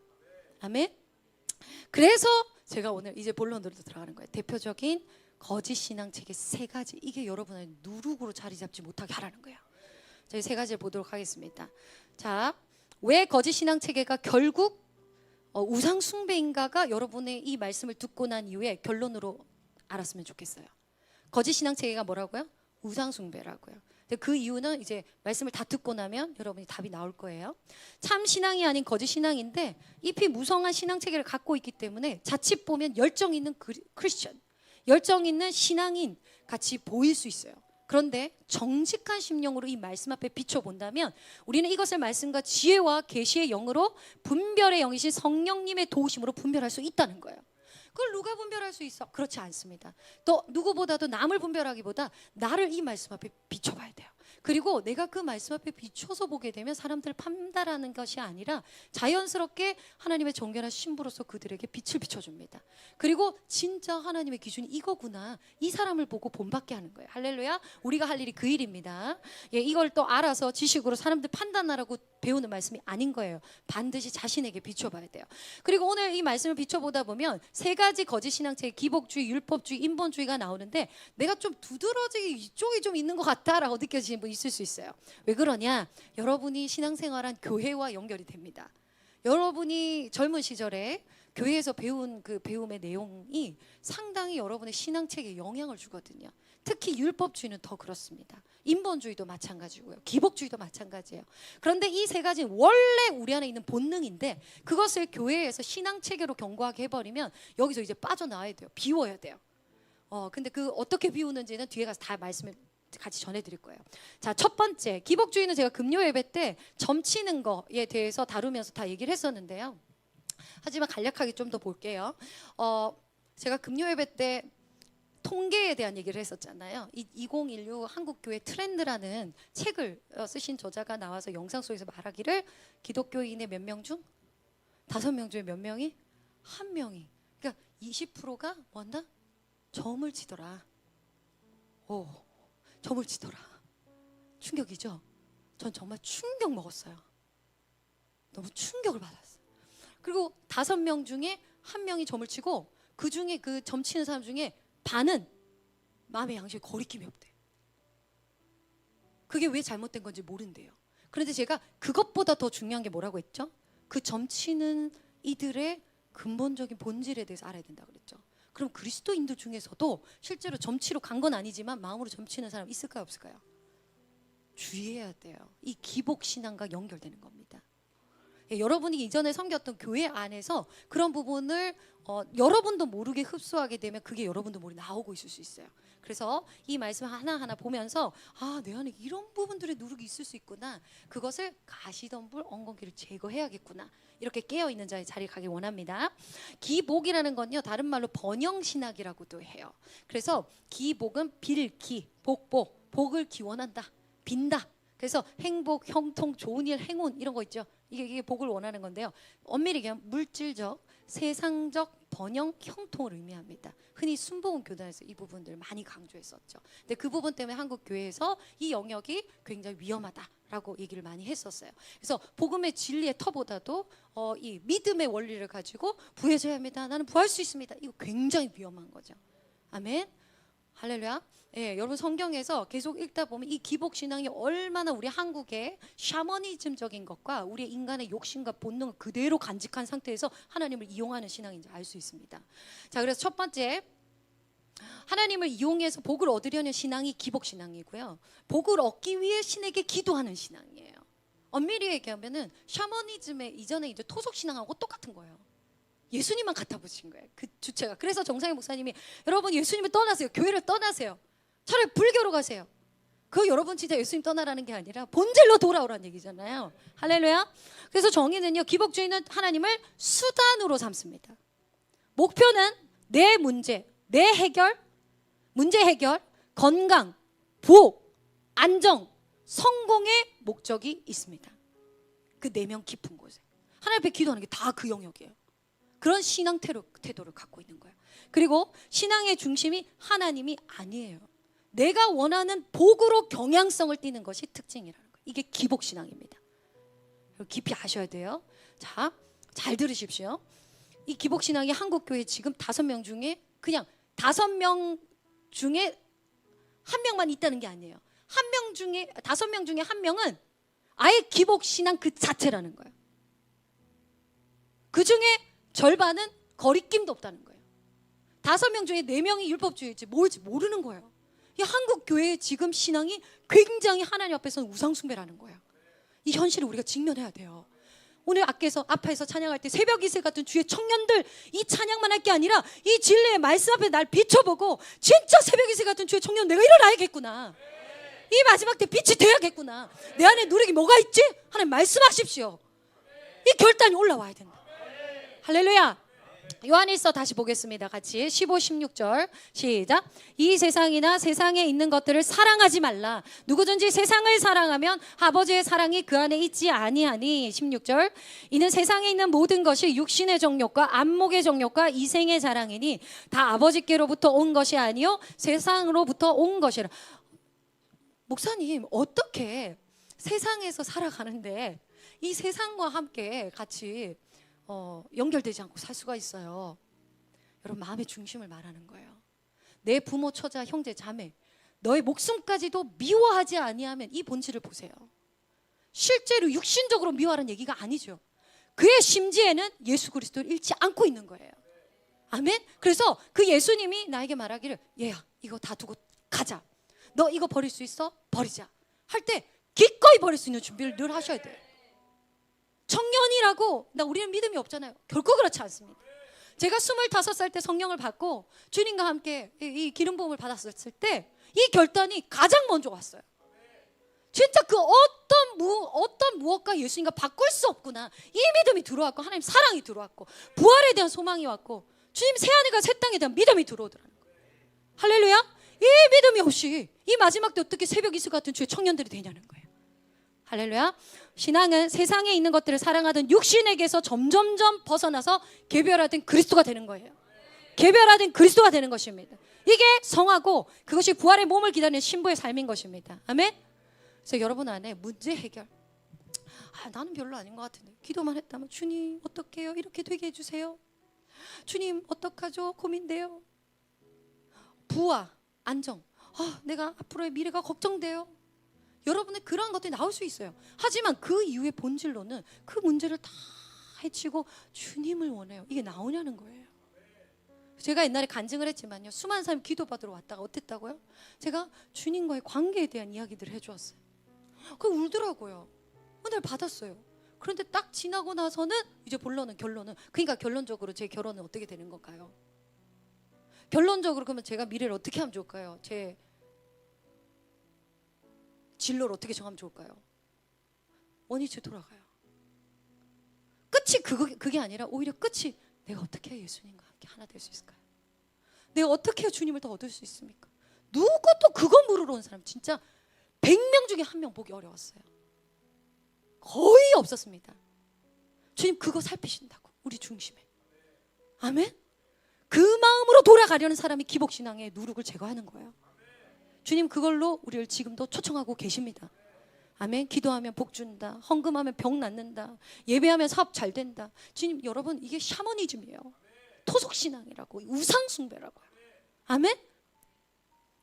아멘. 그래서 제가 오늘 이제 본론으로 들어가는 거예요. 대표적인 거짓 신앙 체계 세 가지. 이게 여러분의 누룩으로 자리 잡지 못하게 하라는 거예요. 저희 세 가지를 보도록 하겠습니다. 자, 왜 거짓 신앙 체계가 결국 우상 숭배인가가 여러분의 이 말씀을 듣고 난 이후에 결론으로 알았으면 좋겠어요. 거짓 신앙 체계가 뭐라고요? 우상 숭배라고요. 그 이유는 이제 말씀을 다 듣고 나면 여러분이 답이 나올 거예요. 참 신앙이 아닌 거짓 신앙인데 잎이 무성한 신앙 체계를 갖고 있기 때문에 자칫 보면 열정 있는 크리스천, 열정 있는 신앙인 같이 보일 수 있어요. 그런데 정직한 심령으로 이 말씀 앞에 비춰본다면 우리는 이것을 말씀과 지혜와 계시의 영으로 분별의 영이신 성령님의 도우심으로 분별할 수 있다는 거예요. 그걸 누가 분별할 수 있어? 그렇지 않습니다. 또 누구보다도 남을 분별하기보다 나를 이 말씀 앞에 비춰봐야 돼요. 그리고 내가 그 말씀 앞에 비춰서 보게 되면 사람들을 판단하는 것이 아니라 자연스럽게 하나님의 정결한 신부로서 그들에게 빛을 비춰줍니다. 그리고 진짜 하나님의 기준이 이거구나, 이 사람을 보고 본받게 하는 거예요. 할렐루야. 우리가 할 일이 그 일입니다. 예, 이걸 또 알아서 지식으로 사람들 판단하라고 배우는 말씀이 아닌 거예요. 반드시 자신에게 비춰봐야 돼요. 그리고 오늘 이 말씀을 비춰보다 보면 세 가지 거짓 신앙체의 기복주의, 율법주의, 인본주의가 나오는데 내가 좀 두드러지게 이쪽이 좀 있는 것 같다라고 느껴지는 분 있을 수 있어요. 왜 그러냐? 여러분이 신앙생활한 교회와 연결이 됩니다. 여러분이 젊은 시절에 교회에서 배운 그 배움의 내용이 상당히 여러분의 신앙체계에 영향을 주거든요. 특히 율법주의는 더 그렇습니다. 인본주의도 마찬가지고요. 기복주의도 마찬가지예요. 그런데 이 세 가지는 원래 우리 안에 있는 본능인데 그것을 교회에서 신앙체계로 경고하게 해버리면 여기서 이제 빠져나와야 돼요. 비워야 돼요. 근데 그 어떻게 비우는지는 뒤에 가서 다 말씀을 같이 전해드릴 거예요. 자, 첫 번째, 기복주의는 제가 금요 예배 때 점치는 거에 대해서 다루면서 다 얘기를 했었는데요. 하지만 간략하게 좀 더 볼게요. 제가 금요 예배 때 통계에 대한 얘기를 했었잖아요. 2016 한국교회 트렌드라는 책을 쓰신 저자가 나와서 영상 속에서 말하기를 기독교인의 몇 명 중? 5명 중에 몇 명이? 1명이. 그러니까 20%가 뭐한다? 점을 치더라. 점을 치더라. 충격이죠? 전 정말 충격 먹었어요. 너무 충격을 받았어요. 그리고 5명 중에 1명이 점을 치고 그 중에 그 점 치는 사람 중에 반은 마음의 양심에 거리낌이 없대. 그게 왜 잘못된 건지 모른대요. 그런데 제가 그것보다 더 중요한 게 뭐라고 했죠? 그 점 치는 이들의 근본적인 본질에 대해서 알아야 된다고 그랬죠. 그럼 그리스도인들 중에서도 실제로 점치러 간 건 아니지만 마음으로 점치는 사람 있을까요, 없을까요? 주의해야 돼요. 이 기복신앙과 연결되는 겁니다. 예, 여러분이 이전에 섬겼던 교회 안에서 그런 부분을 여러분도 모르게 흡수하게 되면 그게 여러분도 모르게 나오고 있을 수 있어요. 그래서 이 말씀 하나하나 보면서 내 안에 이런 부분들의 누룩이 있을 수 있구나. 그것을 가시덤불 엉겅퀴를 제거해야겠구나. 이렇게 깨어있는 자의 자리에 가길 원합니다. 기복이라는 건요, 다른 말로 번영신학이라고도 해요. 그래서 기복은 빌기, 복을 기원한다, 빈다. 그래서 행복, 형통, 좋은 일, 행운 이런 거 있죠. 이게 복을 원하는 건데요. 엄밀히 얘기하면 물질적, 세상적 번영, 형통을 의미합니다. 흔히 순복음 교단에서 이 부분들을 많이 강조했었죠. 근데 그 부분 때문에 한국 교회에서 이 영역이 굉장히 위험하다라고 얘기를 많이 했었어요. 그래서 복음의 진리의 터보다도 이 믿음의 원리를 가지고 부해져야 합니다. 나는 부할 수 있습니다. 이거 굉장히 위험한 거죠. 아멘. 할렐루야. 예, 여러분 성경에서 계속 읽다 보면 이 기복신앙이 얼마나 우리 한국의 샤머니즘적인 것과 우리의 인간의 욕심과 본능을 그대로 간직한 상태에서 하나님을 이용하는 신앙인지 알 수 있습니다. 자, 그래서 첫 번째, 하나님을 이용해서 복을 얻으려는 신앙이 기복신앙이고요. 복을 얻기 위해 신에게 기도하는 신앙이에요. 엄밀히 얘기하면은 샤머니즘의 이전에 이제 토속신앙하고 똑같은 거예요. 예수님만 갖다 붙인 거예요. 그 주체가. 그래서 정상희 목사님이 여러분 예수님을 떠나세요. 교회를 떠나세요. 차라리 불교로 가세요. 그 여러분 진짜 예수님 떠나라는 게 아니라 본질로 돌아오라는 얘기잖아요. 할렐루야. 그래서 정의는요, 기복주의는 하나님을 수단으로 삼습니다. 목표는 내 문제, 내 해결, 문제 해결, 건강, 부옥, 안정, 성공의 목적이 있습니다. 그 내면 깊은 곳에 하나님 앞에 기도하는 게 다 그 영역이에요. 그런 신앙 태도를 갖고 있는 거예요. 그리고 신앙의 중심이 하나님이 아니에요. 내가 원하는 복으로 경향성을 띠는 것이 특징이라는 거예요. 이게 기복신앙입니다. 깊이 아셔야 돼요. 자, 잘 들으십시오. 이 기복신앙이 한국교회 지금 5명 중에 그냥 5명 중에 1명만 있다는 게 아니에요. 5명 중에 1명은 아예 기복신앙 그 자체라는 거예요. 그 중에 절반은 거리낌도 없다는 거예요. 5명 중에 4명이 율법주의일지 뭘지 모르는 거예요. 이 한국 교회의 지금 신앙이 굉장히 하나님 앞에서는 우상숭배라는 거예요. 이 현실을 우리가 직면해야 돼요. 오늘 앞에서 찬양할 때 새벽 이슬 같은 주의 청년들, 이 찬양만 할 게 아니라 이 진리의 말씀 앞에 날 비춰보고 진짜 새벽 이슬 같은 주의 청년 내가 일어나야겠구나. 이 마지막 때 빛이 돼야겠구나. 내 안에 누리기 뭐가 있지? 하나님 말씀하십시오. 이 결단이 올라와야 된다. 할렐루야. 요한일서 다시 보겠습니다. 같이 15, 16절 시작. 이 세상이나 세상에 있는 것들을 사랑하지 말라. 누구든지 세상을 사랑하면 아버지의 사랑이 그 안에 있지 아니하니. 16절. 이는 세상에 있는 모든 것이 육신의 정욕과 안목의 정욕과 이생의 자랑이니 다 아버지께로부터 온 것이 아니요 세상으로부터 온 것이라. 목사님, 어떻게 세상에서 살아가는데 이 세상과 함께 같이 연결되지 않고 살 수가 있어요? 여러분, 마음의 중심을 말하는 거예요. 내 부모, 처자, 형제, 자매, 너의 목숨까지도 미워하지 아니하면, 이 본질을 보세요. 실제로 육신적으로 미워하는 얘기가 아니죠. 그의 심지에는 예수 그리스도를 잃지 않고 있는 거예요. 아멘. 그래서 그 예수님이 나에게 말하기를, 얘야, 이거 다 두고 가자. 너 이거 버릴 수 있어? 버리자. 할 때 기꺼이 버릴 수 있는 준비를 늘 하셔야 돼요. 청년이라고 우리는 믿음이 없잖아요. 결코 그렇지 않습니다. 제가 25살 때 성령을 받고 주님과 함께 이 기름 부음을 받았을 때 이 결단이 가장 먼저 왔어요. 진짜 그 어떤 무엇과 예수님과 바꿀 수 없구나. 이 믿음이 들어왔고, 하나님 사랑이 들어왔고, 부활에 대한 소망이 왔고, 주님 새하늘과 새 땅에 대한 믿음이 들어오더라는 거예요. 할렐루야. 이 믿음이 없이 이 마지막 때 어떻게 새벽 이슬 같은 주의 청년들이 되냐는 거예요. 할렐루야. 신앙은 세상에 있는 것들을 사랑하던 육신에게서 점점점 벗어나서 개별화된 그리스도가 되는 거예요. 개별화된 그리스도가 되는 것입니다. 이게 성하고 그것이 부활의 몸을 기다리는 신부의 삶인 것입니다. 아멘. 그래서 여러분 안에 문제 해결, 나는 별로 아닌 것 같은데 기도만 했다면, 주님 어떻게 해요? 이렇게 되게 해주세요. 주님 어떡하죠? 고민돼요. 부와 안정, 내가 앞으로의 미래가 걱정돼요. 여러분의 그러한 것들이 나올 수 있어요. 하지만 그 이후의 본질로는 그 문제를 다 해치고 주님을 원해요. 이게 나오냐는 거예요. 제가 옛날에 간증을 했지만요, 수많은 사람이 기도받으러 왔다가 어땠다고요? 제가 주님과의 관계에 대한 이야기들을 해주었어요. 그 울더라고요. 은혜를 받았어요. 그런데 딱 지나고 나서는 이제 결론은, 그러니까 결론적으로 제 결혼은 어떻게 되는 건가요? 결론적으로 그러면 제가 미래를 어떻게 하면 좋을까요? 제 진로를 어떻게 정하면 좋을까요? 원위치 돌아가요. 끝이 그게 아니라 오히려 끝이, 내가 어떻게 해야 예수님과 함께 하나 될 수 있을까요? 내가 어떻게 해야 주님을 더 얻을 수 있습니까? 누구도 그거 물으러 온 사람 진짜 100명 중에 1명 보기 어려웠어요. 거의 없었습니다. 주님 그거 살피신다고, 우리 중심에. 아멘. 그 마음으로 돌아가려는 사람이 기복신앙의 누룩을 제거하는 거예요. 주님 그걸로 우리를 지금도 초청하고 계십니다. 아멘. 기도하면 복 준다, 헌금하면 병 낫는다, 예배하면 사업 잘 된다. 주님, 여러분 이게 샤머니즘이에요. 토속신앙이라고, 우상숭배라고. 아멘.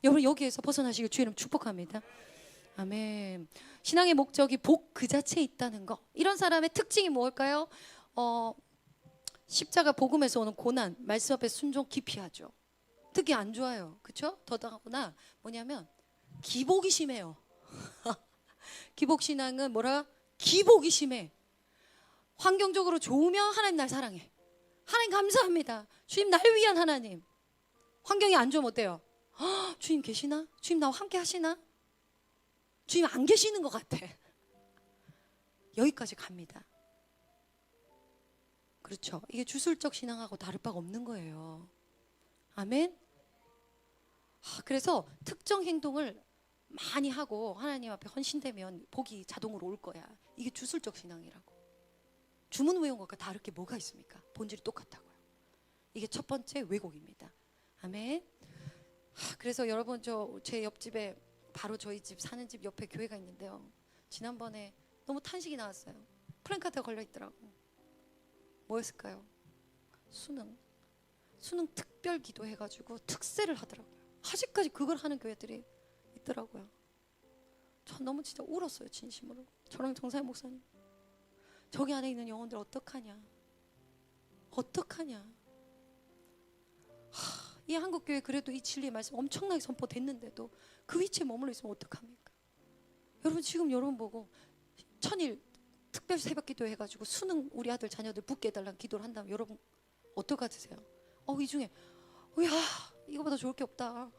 여러분 여기에서 벗어나시길 주의 이름 축복합니다. 아멘. 신앙의 목적이 복 그 자체에 있다는 거. 이런 사람의 특징이 뭘까요? 십자가 복음에서 오는 고난, 말씀 앞에 순종 기피하죠. 특히 안 좋아요. 그렇죠? 더더구나 뭐냐면 기복이 심해요. 기복신앙은 뭐라? 기복이 심해. 환경적으로 좋으면 하나님 날 사랑해. 하나님 감사합니다. 주님 날 위한 하나님. 환경이 안 좋으면 어때요? 주님 계시나? 주님 나와 함께 하시나? 주님 안 계시는 것 같아. 여기까지 갑니다. 그렇죠. 이게 주술적 신앙하고 다를 바가 없는 거예요. 아멘. 그래서 특정 행동을 많이 하고 하나님 앞에 헌신되면 복이 자동으로 올 거야. 이게 주술적 신앙이라고. 주문 외운 것과 다를 게 뭐가 있습니까? 본질이 똑같다고요. 이게 첫 번째 왜곡입니다. 아멘. 그래서 여러분, 제 옆집에 바로 저희 집 사는 집 옆에 교회가 있는데요, 지난번에 너무 탄식이 나왔어요. 플랜카드가 걸려 있더라고. 뭐였을까요? 수능 특별 기도 해가지고 특세를 하더라고요. 아직까지 그걸 하는 교회들이 있더라고요. 전 너무 진짜 울었어요, 진심으로. 저랑 정사의 목사님, 저기 안에 있는 영혼들 어떡하냐. 이 한국교회 그래도 이 진리의 말씀 엄청나게 선포됐는데도 그 위치에 머물러 있으면 어떡합니까? 여러분 지금 여러분 보고 천일 특별 새벽 기도 해가지고 수능 우리 아들 자녀들 붙게 해달라는 기도를 한다면 여러분 어떨 것 같으세요? 이 중에 야 이거보다 좋을 게 없다.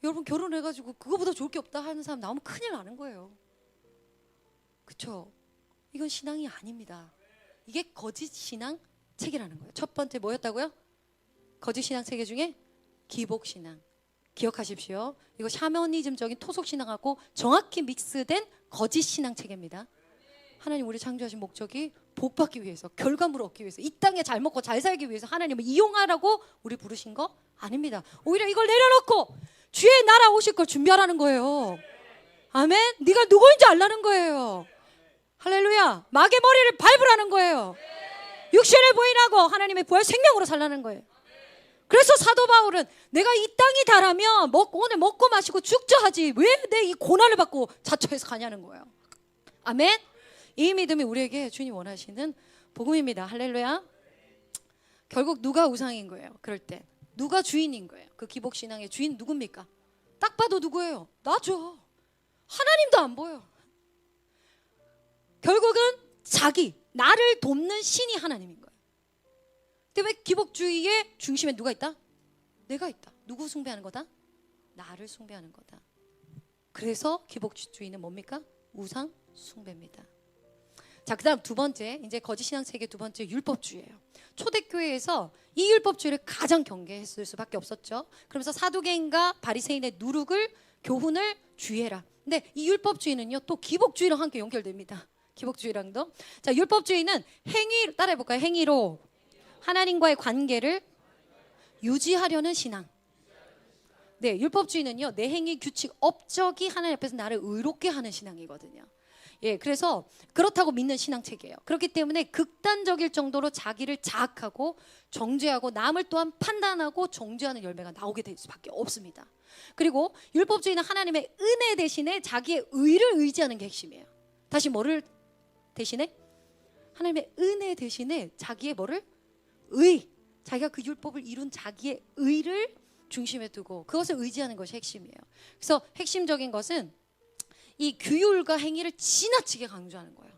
여러분 결혼해가지고 그거보다 좋을 게 없다 하는 사람 나오면 큰일 나는 거예요. 그렇죠? 이건 신앙이 아닙니다. 이게 거짓 신앙 체계라는 거예요. 첫 번째 뭐였다고요? 거짓 신앙 체계 중에 기복 신앙. 기억하십시오. 이거 샤머니즘적인 토속 신앙하고 정확히 믹스된 거짓 신앙 체계입니다. 하나님 우리 창조하신 목적이 복 받기 위해서, 결과물을 얻기 위해서, 이 땅에 잘 먹고 잘 살기 위해서 하나님을 이용하라고 우리 부르신 거 아닙니다. 오히려 이걸 내려놓고 주의 나라 오실 걸 준비하라는 거예요. 아멘. 네가 누구인지 알라는 거예요. 할렐루야. 마귀의 머리를 밟으라는 거예요. 육신을 부인하고 하나님의 부활 생명으로 살라는 거예요. 그래서 사도 바울은 내가 이 땅이 다라면 오늘 먹고 마시고 죽자 하지 왜 내 이 고난을 받고 자처해서 가냐는 거예요. 아멘. 이 믿음이 우리에게 주님 원하시는 복음입니다. 할렐루야. 결국 누가 우상인 거예요? 그럴 때 누가 주인인 거예요? 그 기복신앙의 주인 누굽니까? 딱 봐도 누구예요? 나죠. 하나님도 안 보여. 결국은 자기, 나를 돕는 신이 하나님인 거예요. 때문에 기복주의의 중심에 누가 있다? 내가 있다. 누구 숭배하는 거다? 나를 숭배하는 거다. 그래서 기복주의는 뭡니까? 우상 숭배입니다. 자, 그 다음 두 번째, 이제 거짓신앙 체계 두 번째 율법주의예요. 초대교회에서 이 율법주의를 가장 경계했을 수밖에 없었죠. 그러면서 사두개인과 바리새인의 누룩을 교훈을 주의해라. 근데 이 율법주의는요 또 기복주의랑 함께 연결됩니다. 기복주의랑도. 자, 율법주의는 행위, 따라해볼까요? 행위로 하나님과의 관계를 유지하려는 신앙. 네, 율법주의는요 내 행위 규칙 업적이 하나님 앞에서 나를 의롭게 하는 신앙이거든요. 예, 그래서 그렇다고 믿는 신앙체계예요. 그렇기 때문에 극단적일 정도로 자기를 자학하고 정죄하고 남을 또한 판단하고 정죄하는 열매가 나오게 될 수밖에 없습니다. 그리고 율법주의는 하나님의 은혜 대신에 자기의 의를 의지하는 게 핵심이에요. 다시 뭐를 대신에? 하나님의 은혜 대신에 자기의 뭐를? 의. 자기가 그 율법을 이룬 자기의 의를 중심에 두고 그것을 의지하는 것이 핵심이에요. 그래서 핵심적인 것은 이 규율과 행위를 지나치게 강조하는 거예요.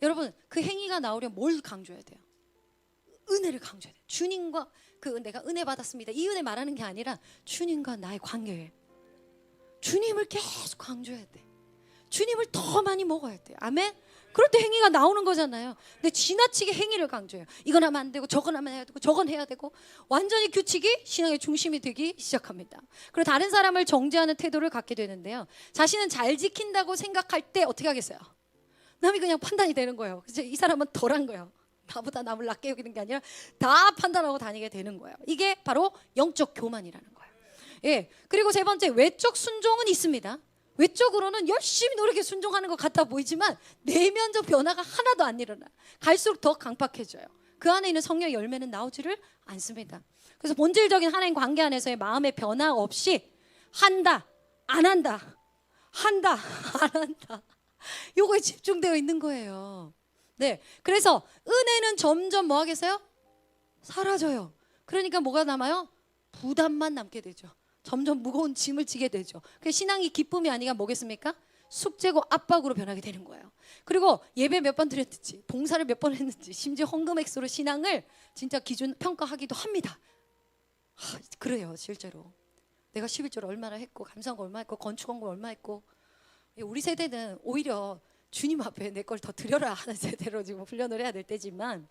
여러분 그 행위가 나오려면 뭘 강조해야 돼요? 은혜를 강조해야 돼요. 주님과 그 내가 은혜 받았습니다. 이 은혜 말하는 게 아니라 주님과 나의 관계예요. 주님을 계속 강조해야 돼. 주님을 더 많이 먹어야 돼. 아멘? 그럴 때 행위가 나오는 거잖아요. 근데 지나치게 행위를 강조해요. 이건 하면 안 되고 저건 하면 해야 되고 저건 해야 되고 완전히 규칙이 신앙의 중심이 되기 시작합니다. 그리고 다른 사람을 정죄하는 태도를 갖게 되는데요. 자신은 잘 지킨다고 생각할 때 어떻게 하겠어요? 남이 그냥 판단이 되는 거예요. 그래서 이 사람은 덜한 거예요. 나보다 남을 낮게 여기는 게 아니라 다 판단하고 다니게 되는 거예요. 이게 바로 영적 교만이라는 거예요. 예. 그리고 세 번째 외적 순종은 있습니다. 외적으로는 열심히 노력해 순종하는 것 같아 보이지만 내면적 변화가 하나도 안 일어나. 갈수록 더 강팍해져요. 그 안에 있는 성령의 열매는 나오지를 않습니다. 그래서 본질적인 하나님 관계 안에서의 마음의 변화 없이 한다, 안 한다, 한다, 안 한다. 요거에 집중되어 있는 거예요. 네, 그래서 은혜는 점점 뭐 하겠어요? 사라져요. 그러니까 뭐가 남아요? 부담만 남게 되죠. 점점 무거운 짐을 지게 되죠. 그 신앙이 기쁨이 아니라 뭐겠습니까? 숙제고 압박으로 변하게 되는 거예요. 그리고 예배 몇 번 드렸는지, 봉사를 몇 번 했는지, 심지어 헌금 액수로 신앙을 진짜 기준 평가하기도 합니다. 그래요, 실제로. 내가 11조를 얼마나 했고, 감사한거 얼마 했고, 건축한 거 얼마 했고. 우리 세대는 오히려 주님 앞에 내 걸 더 드려라 하는 세대로 지금 훈련을 해야 될 때지만,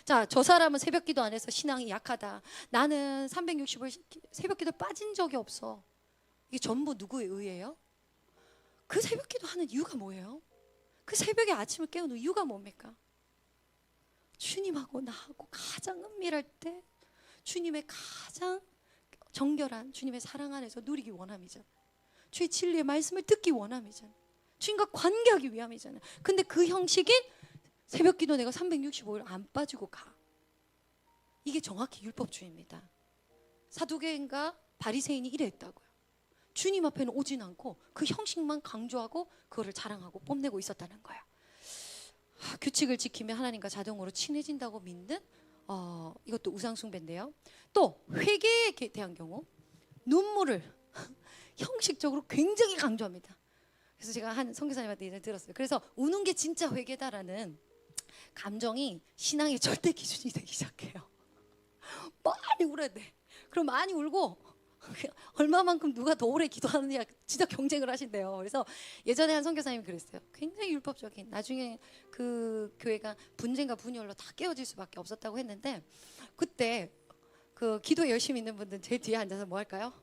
자, 저 사람은 새벽기도 안 해서 신앙이 약하다. 나는 360을 새벽기도 빠진 적이 없어. 이게 전부 누구에 의해요? 그 새벽기도 하는 이유가 뭐예요? 그 새벽에 아침을 깨우는 이유가 뭡니까? 주님하고 나하고 가장 은밀할 때 주님의 가장 정결한 주님의 사랑 안에서 누리기 원함이잖아. 주의 진리의 말씀을 듣기 원함이잖아. 주님과 관계하기 위함이잖아요. 근데 그 형식인 새벽기도 내가 365일 안 빠지고 가. 이게 정확히 율법주의입니다. 사두개인과 바리새인이 이랬다고요. 주님 앞에는 오진 않고 그 형식만 강조하고 그거를 자랑하고 뽐내고 있었다는 거예요. 규칙을 지키면 하나님과 자동으로 친해진다고 믿는 이것도 우상숭배인데요. 또 회개에 대한 경우 눈물을 형식적으로 굉장히 강조합니다. 그래서 제가 한 선교사님한테 예전에 들었어요. 그래서 우는 게 진짜 회개다라는 감정이 신앙의 절대 기준이 되기 시작해요. 많이 울어야 돼. 그럼 많이 울고 얼마만큼 누가 더 오래 기도하느냐 진짜 경쟁을 하신대요. 그래서 예전에 한 선교사님이 그랬어요. 굉장히 율법적인, 나중에 그 교회가 분쟁과 분열로 다 깨어질 수밖에 없었다고 했는데, 그때 그 기도 열심히 있는 분들은 제 뒤에 앉아서 뭐 할까요?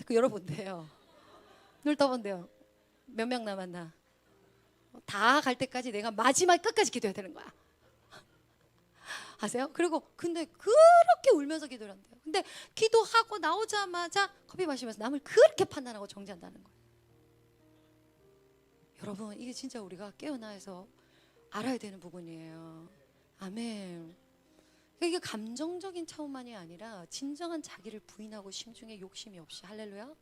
그 열어본대요. 눈을 떠본대요. 몇 명 남았나? 다 갈 때까지 내가 마지막 끝까지 기도해야 되는 거야. 아세요? 그리고 근데 그렇게 울면서 기도를 한대요. 근데 기도하고 나오자마자 커피 마시면서 남을 그렇게 판단하고 정죄한다는 거예요. 여러분, 이게 진짜 우리가 깨어나서 알아야 되는 부분이에요. 아멘. 이게 감정적인 차원만이 아니라 진정한 자기를 부인하고 심중에 욕심이 없이, 할렐루야,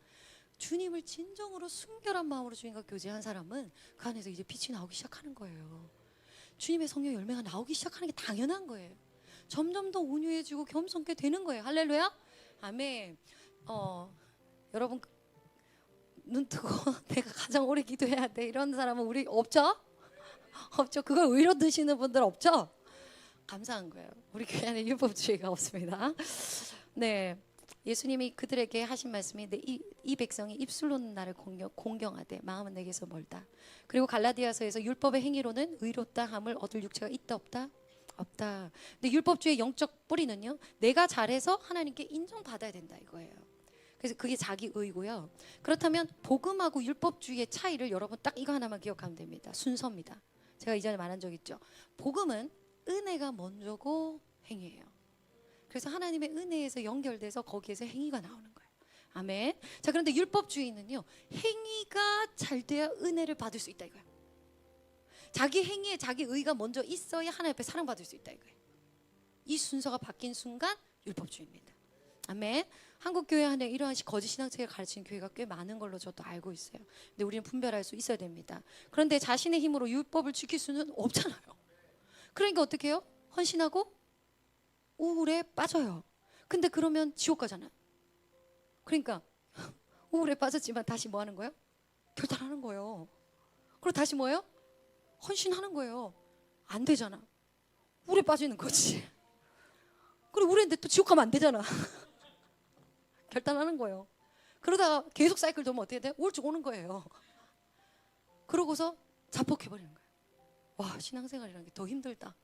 주님을 진정으로 순결한 마음으로 주님과 교제한 사람은 그 안에서 이제 빛이 나오기 시작하는 거예요. 주님의 성령 열매가 나오기 시작하는 게 당연한 거예요. 점점 더 온유해지고 겸손케 되는 거예요. 할렐루야, 아멘. 여러분, 눈 뜨고 내가 가장 오래 기도해야 돼 이런 사람은 우리 없죠? 없죠. 그걸 의로 드시는 분들 없죠? 감사한 거예요. 우리 교회 안에 율법주의가 없습니다. 네, 예수님이 그들에게 하신 말씀이, 이 백성이 입술로는 나를 공경하되 마음은 내게서 멀다. 그리고 갈라디아서에서 율법의 행위로는 의롭다 함을 얻을 육체가 있다 없다? 없다. 근데 율법주의의 영적 뿌리는요, 내가 잘해서 하나님께 인정받아야 된다 이거예요. 그래서 그게 자기 의고요. 그렇다면 복음하고 율법주의의 차이를 여러분 딱 이거 하나만 기억하면 됩니다. 순서입니다. 제가 이전에 말한 적 있죠. 복음은 은혜가 먼저고 행위예요. 그래서 하나님의 은혜에서 연결돼서 거기에서 행위가 나오는 거예요. 아멘. 자, 그런데 율법주의는요, 행위가 잘 돼야 은혜를 받을 수 있다 이거예요. 자기 행위에 자기 의가 먼저 있어야 하나님 앞에 사랑받을 수 있다 이거예요. 이 순서가 바뀐 순간 율법주의입니다. 아멘. 한국 교회 안에 이러한 거짓 신앙책을 가르치는 교회가 꽤 많은 걸로 저도 알고 있어요. 근데 우리는 분별할 수 있어야 됩니다. 그런데 자신의 힘으로 율법을 지킬 수는 없잖아요. 그러니까 어떻게 해요? 헌신하고 우울에 빠져요. 근데 그러면 지옥 가잖아요. 그러니까 우울에 빠졌지만 다시 뭐 하는 거예요? 결단하는 거예요. 그리고 다시 뭐예요? 헌신하는 거예요. 안 되잖아. 우울에 빠지는 거지. 그리고 우울했는데 또 지옥 가면 안 되잖아. 결단하는 거예요. 그러다가 계속 사이클 돌면 어떻게 돼? 우울증 오는 거예요. 그러고서 자폭해버리는 거예요. 와, 신앙생활이라는 게 더 힘들다.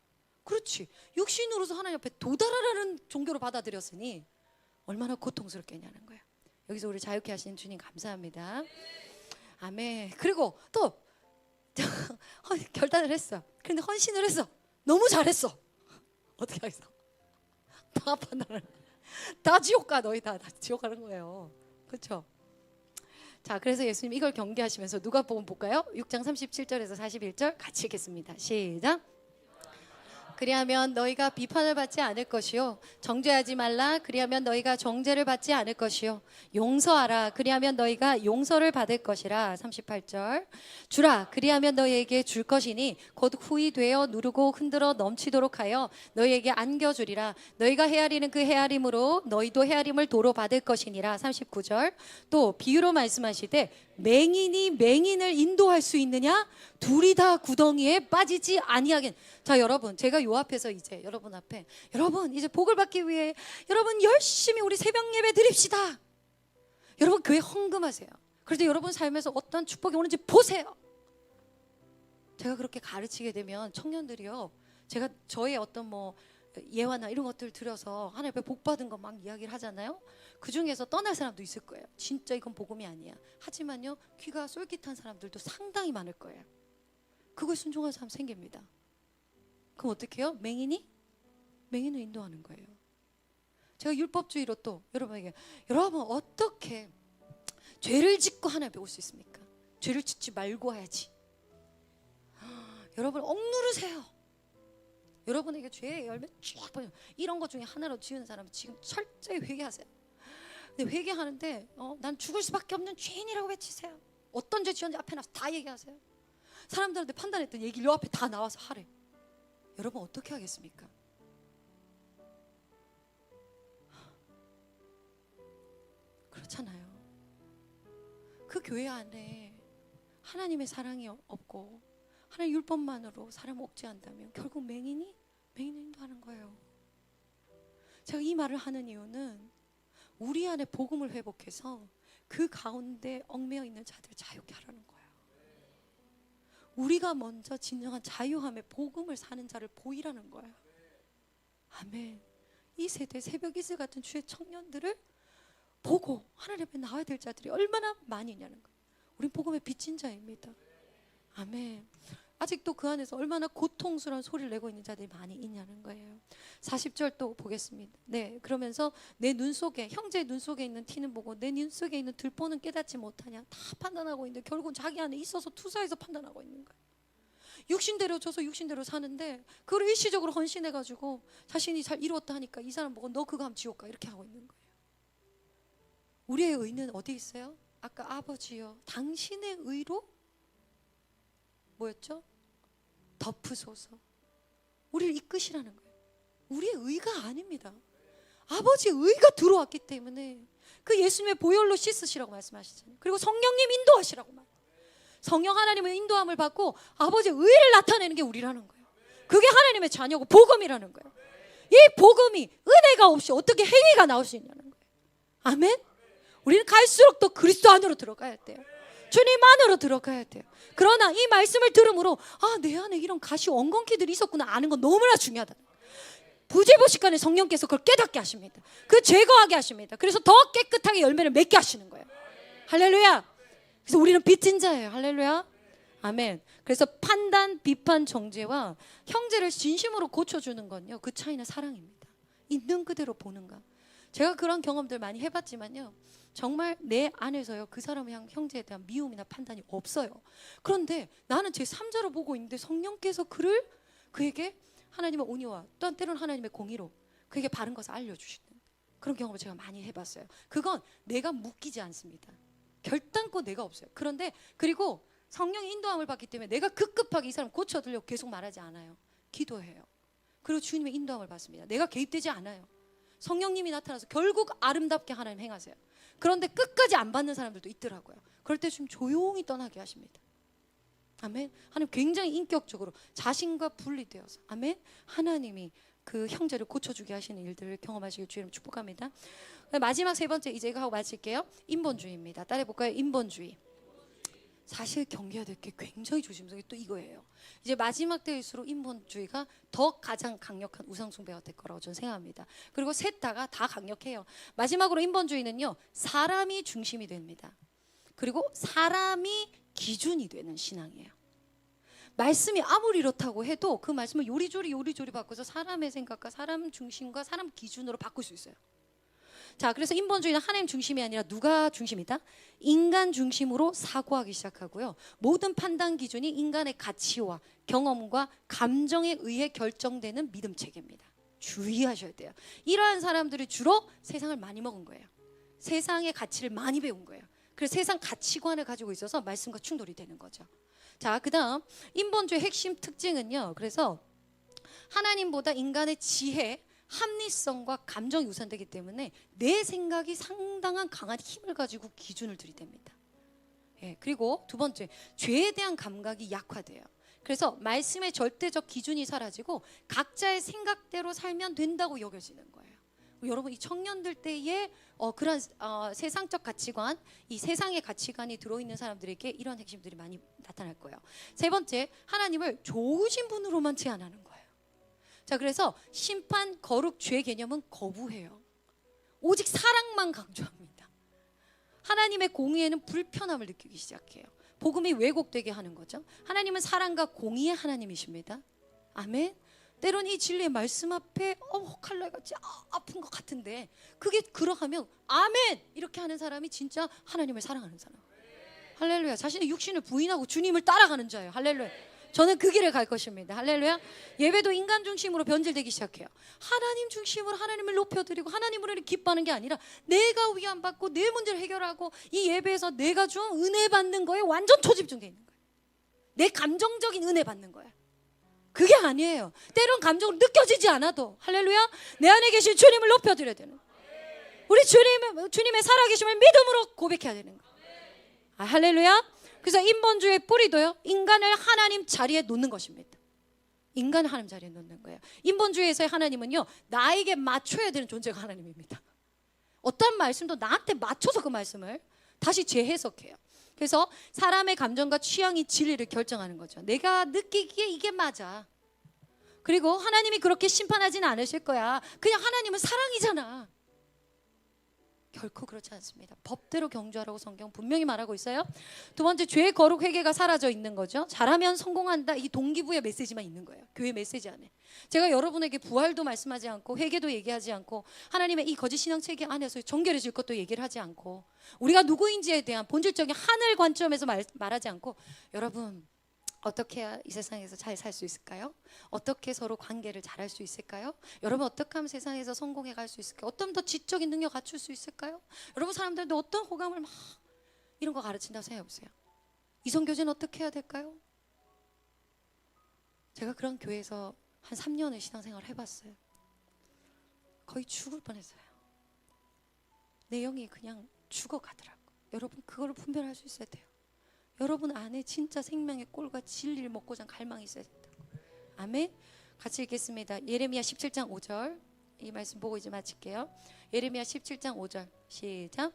그렇지. 육신으로서 하나님 앞에 도달하라는 종교로 받아들였으니 얼마나 고통스럽겠냐는 거예요. 여기서 우리 자유케 하시는 주님 감사합니다. 아멘. 그리고 또 결단을 했어. 그런데 헌신을 했어. 너무 잘했어. 어떻게 하겠어? 다 판단을. 다 지옥 가. 너희 다 지옥 가는 거예요. 그렇죠? 자, 그래서 예수님 이걸 경계하시면서 누가복음 볼까요? 6장 37절에서 41절 같이 읽겠습니다. 시작. 그리하면 너희가 비판을 받지 않을 것이요, 정죄하지 말라. 그리하면 너희가 정죄를 받지 않을 것이요, 용서하라. 그리하면 너희가 용서를 받을 것이라. 38절. 주라. 그리하면 너희에게 줄 것이니 곧 후히 되어 누르고 흔들어 넘치도록 하여 너희에게 안겨주리라. 너희가 헤아리는 그 헤아림으로 너희도 헤아림을 도로 받을 것이니라. 39절. 또 비유로 말씀하시되 맹인이 맹인을 인도할 수 있느냐? 둘이 다 구덩이에 빠지지 아니하긴. 자, 여러분, 제가 요 앞에서 이제 여러분 앞에, 여러분 이제 복을 받기 위해 여러분 열심히 우리 새벽 예배 드립시다. 여러분 교회 헌금하세요. 그래서 여러분 삶에서 어떤 축복이 오는지 보세요. 제가 그렇게 가르치게 되면 청년들이요, 제가 저의 어떤 뭐 예화나 이런 것들 들여서 하나님 앞에 복 받은 거 막 이야기를 하잖아요. 그 중에서 떠날 사람도 있을 거예요. 진짜 이건 복음이 아니야. 하지만요, 귀가 쫄깃한 사람들도 상당히 많을 거예요. 그걸 순종한 사람 생깁니다. 그럼 어떻게 해요? 맹인을 인도하는 거예요. 제가 율법주의로 또 여러분에게, 여러분 어떻게 죄를 짓고 하나님 앞에 올 수 있습니까? 죄를 짓지 말고 해야지. 여러분 억누르세요. 여러분에게 죄의 열매 쫙 보여. 이런 것 중에 하나로 지은 사람은 지금 철저히 회개하세요. 근데 회개하는데 난 죽을 수밖에 없는 죄인이라고 외치세요. 어떤 죄 지었는지 앞에 나서 다 얘기하세요. 사람들한테 판단했던 얘기를 요 앞에 다 나와서 하래. 여러분 어떻게 하겠습니까? 그렇잖아요. 그 교회 안에 하나님의 사랑이 없고 하나님 율법만으로 사람을 억제한다면 결국 맹인을 인도하는 거예요. 제가 이 말을 하는 이유는 우리 안에 복음을 회복해서 그 가운데 얽매여 있는 자들을 자유케 하라는 거예요. 우리가 먼저 진정한 자유함의 복음을 사는 자를 보이라는 거예요. 아멘. 이 세대 새벽 이슬 같은 주의 청년들을 보고 하나님 앞에 나와야 될 자들이 얼마나 많이 있냐는 거예요. 우린 복음의 빚진 자입니다. 아멘. 아직도 그 안에서 얼마나 고통스러운 소리를 내고 있는 자들이 많이 있냐는 거예요. 40절 또 보겠습니다. 네, 그러면서 내 눈 속에, 형제의 눈 속에 있는 티는 보고 내 눈 속에 있는 들보는 깨닫지 못하냐. 다 판단하고 있는데 결국은 자기 안에 있어서 투사해서 판단하고 있는 거예요. 육신대로 져서 육신대로 사는데 그걸 일시적으로 헌신해가지고 자신이 잘 이루었다 하니까 이 사람 보고 너 그거 하면 지옥 가 이렇게 하고 있는 거예요. 우리의 의는 어디 있어요? 아까 아버지여 당신의 의로 뭐였죠? 덮으소서. 우리를 이끄시라는 거예요. 우리의 의가 아닙니다. 아버지의 의가 들어왔기 때문에 그 예수님의 보혈로 씻으시라고 말씀하시잖아요. 그리고 성령님 인도하시라고 말. 성령 하나님의 인도함을 받고 아버지의 의를 나타내는 게 우리라는 거예요. 그게 하나님의 자녀고 복음이라는 거예요. 이 복음이 은혜가 없이 어떻게 행위가 나올 수 있냐는 거예요. 아멘. 우리는 갈수록 더 그리스도 안으로 들어가야 돼요. 주님 안으로 들어가야 돼요. 그러나 이 말씀을 들음으로 내 안에 이런 가시 엉겅퀴들이 있었구나 아는 건 너무나 중요하다. 부지부식간에 성령께서 그걸 깨닫게 하십니다. 그 제거하게 하십니다. 그래서 더 깨끗하게 열매를 맺게 하시는 거예요. 할렐루야. 그래서 우리는 빚진 자예요. 할렐루야. 아멘. 그래서 판단, 비판, 정죄와 형제를 진심으로 고쳐주는 건요, 그 차이는 사랑입니다. 있는 그대로 보는가. 제가 그런 경험들 많이 해봤지만요, 정말 내 안에서요 그 사람의 형제에 대한 미움이나 판단이 없어요. 그런데 나는 제 3자로 보고 있는데 성령께서 그에게 하나님의 온유와 또한 때로는 하나님의 공의로 그에게 바른 것을 알려주시는 그런 경험을 제가 많이 해봤어요. 그건 내가 묶이지 않습니다. 결단코 내가 없어요. 그런데 그리고 성령의 인도함을 받기 때문에 내가 급급하게 이 사람 고쳐드리려고 계속 말하지 않아요. 기도해요. 그리고 주님의 인도함을 받습니다. 내가 개입되지 않아요. 성령님이 나타나서 결국 아름답게 하나님 행하세요. 그런데 끝까지 안 받는 사람들도 있더라고요. 그럴 때 좀 조용히 떠나게 하십니다. 아멘. 하나님 굉장히 인격적으로 자신과 분리되어서 아멘. 하나님이 그 형제를 고쳐주게 하시는 일들을 경험하시길 주님 축복합니다. 마지막 세 번째 이제 이거 하고 마칠게요. 인본주의입니다. 따라해볼까요? 인본주의. 사실 경계해야 될 게 굉장히 조심스러운 게 또 이거예요. 이제 마지막 때일수록 인본주의가 더 가장 강력한 우상숭배가 될 거라고 저는 생각합니다. 그리고 셋 다가 다 강력해요. 마지막으로 인본주의는요, 사람이 중심이 됩니다. 그리고 사람이 기준이 되는 신앙이에요. 말씀이 아무리 이렇다고 해도 그 말씀을 요리조리 바꿔서 사람의 생각과 사람 중심과 사람 기준으로 바꿀 수 있어요. 자, 그래서 인본주의는 하나님 중심이 아니라 누가 중심이다? 인간 중심으로 사고하기 시작하고요. 모든 판단 기준이 인간의 가치와 경험과 감정에 의해 결정되는 믿음 체계입니다. 주의하셔야 돼요. 이러한 사람들이 주로 세상을 많이 먹은 거예요. 세상의 가치를 많이 배운 거예요. 그래서 세상 가치관을 가지고 있어서 말씀과 충돌이 되는 거죠. 자, 그 다음 인본주의 핵심 특징은요, 그래서 하나님보다 인간의 지혜, 합리성과 감정이 우선되기 때문에 내 생각이 상당한 강한 힘을 가지고 기준을 들이댑니다. 예, 그리고 두 번째, 죄에 대한 감각이 약화돼요. 그래서 말씀의 절대적 기준이 사라지고 각자의 생각대로 살면 된다고 여겨지는 거예요. 여러분, 이 청년들 때에 그런 세상적 가치관, 이 세상의 가치관이 들어있는 사람들에게 이런 핵심들이 많이 나타날 거예요. 세 번째, 하나님을 좋으신 분으로만 제한하는 거예요. 자, 그래서 심판, 거룩, 죄 개념은 거부해요. 오직 사랑만 강조합니다. 하나님의 공의에는 불편함을 느끼기 시작해요. 복음이 왜곡되게 하는 거죠. 하나님은 사랑과 공의의 하나님이십니다. 아멘. 때론 이 진리의 말씀 앞에 칼날같이 아픈 것 같은데 그게 그러하면 아멘 이렇게 하는 사람이 진짜 하나님을 사랑하는 사람. 할렐루야. 자신의 육신을 부인하고 주님을 따라가는 자예요. 할렐루야. 저는 그 길을 갈 것입니다. 할렐루야. 예배도 인간 중심으로 변질되기 시작해요. 하나님 중심으로 하나님을 높여드리고 하나님으로 기뻐하는 게 아니라 내가 위안받고 내 문제를 해결하고 이 예배에서 내가 준 은혜 받는 거에 완전 초집중되어 있는 거예요. 내 감정적인 은혜 받는 거예요. 그게 아니에요. 때론 감정으로 느껴지지 않아도 할렐루야, 내 안에 계신 주님을 높여드려야 되는 거예요. 우리 주님의 살아계심을 믿음으로 고백해야 되는 거예요. 할렐루야. 그래서 인본주의의 뿌리도요, 인간을 하나님 자리에 놓는 것입니다. 인간을 하나님 자리에 놓는 거예요. 인본주의에서의 하나님은요, 나에게 맞춰야 되는 존재가 하나님입니다. 어떤 말씀도 나한테 맞춰서 그 말씀을 다시 재해석해요. 그래서 사람의 감정과 취향이 진리를 결정하는 거죠. 내가 느끼기에 이게 맞아. 그리고 하나님이 그렇게 심판하지는 않으실 거야. 그냥 하나님은 사랑이잖아. 결코 그렇지 않습니다. 법대로 경주하라고 성경 분명히 말하고 있어요. 두 번째, 죄의 거룩 회개가 사라져 있는 거죠. 잘하면 성공한다, 이 동기부여 메시지만 있는 거예요. 교회 메시지 안에. 제가 여러분에게 부활도 말씀하지 않고 회개도 얘기하지 않고 하나님의 이 거짓 신앙 체계 안에서 정결해질 것도 얘기를 하지 않고 우리가 누구인지에 대한 본질적인 하늘 관점에서 말하지 않고, 여러분 어떻게 해야 이 세상에서 잘 살 수 있을까요? 어떻게 서로 관계를 잘할 수 있을까요? 여러분 어떻게 하면 세상에서 성공해 갈 수 있을까요? 어떤 더 지적인 능력 갖출 수 있을까요? 여러분 사람들한테 어떤 호감을 막 이런 거 가르친다고 생각해 보세요. 이성교제는 어떻게 해야 될까요? 제가 그런 교회에서 한 3년을 신앙생활을 해봤어요. 거의 죽을 뻔했어요. 내 영이 그냥 죽어가더라고. 여러분 그걸 분별할 수 있어야 돼요. 여러분 안에 진짜 생명의 꼴과 진리를 먹고자 하는 갈망이 있어야 된다고. 아멘. 같이 읽겠습니다. 예레미야 17장 5절. 이 말씀 보고 이제 마칠게요. 예레미야 17장 5절 시작.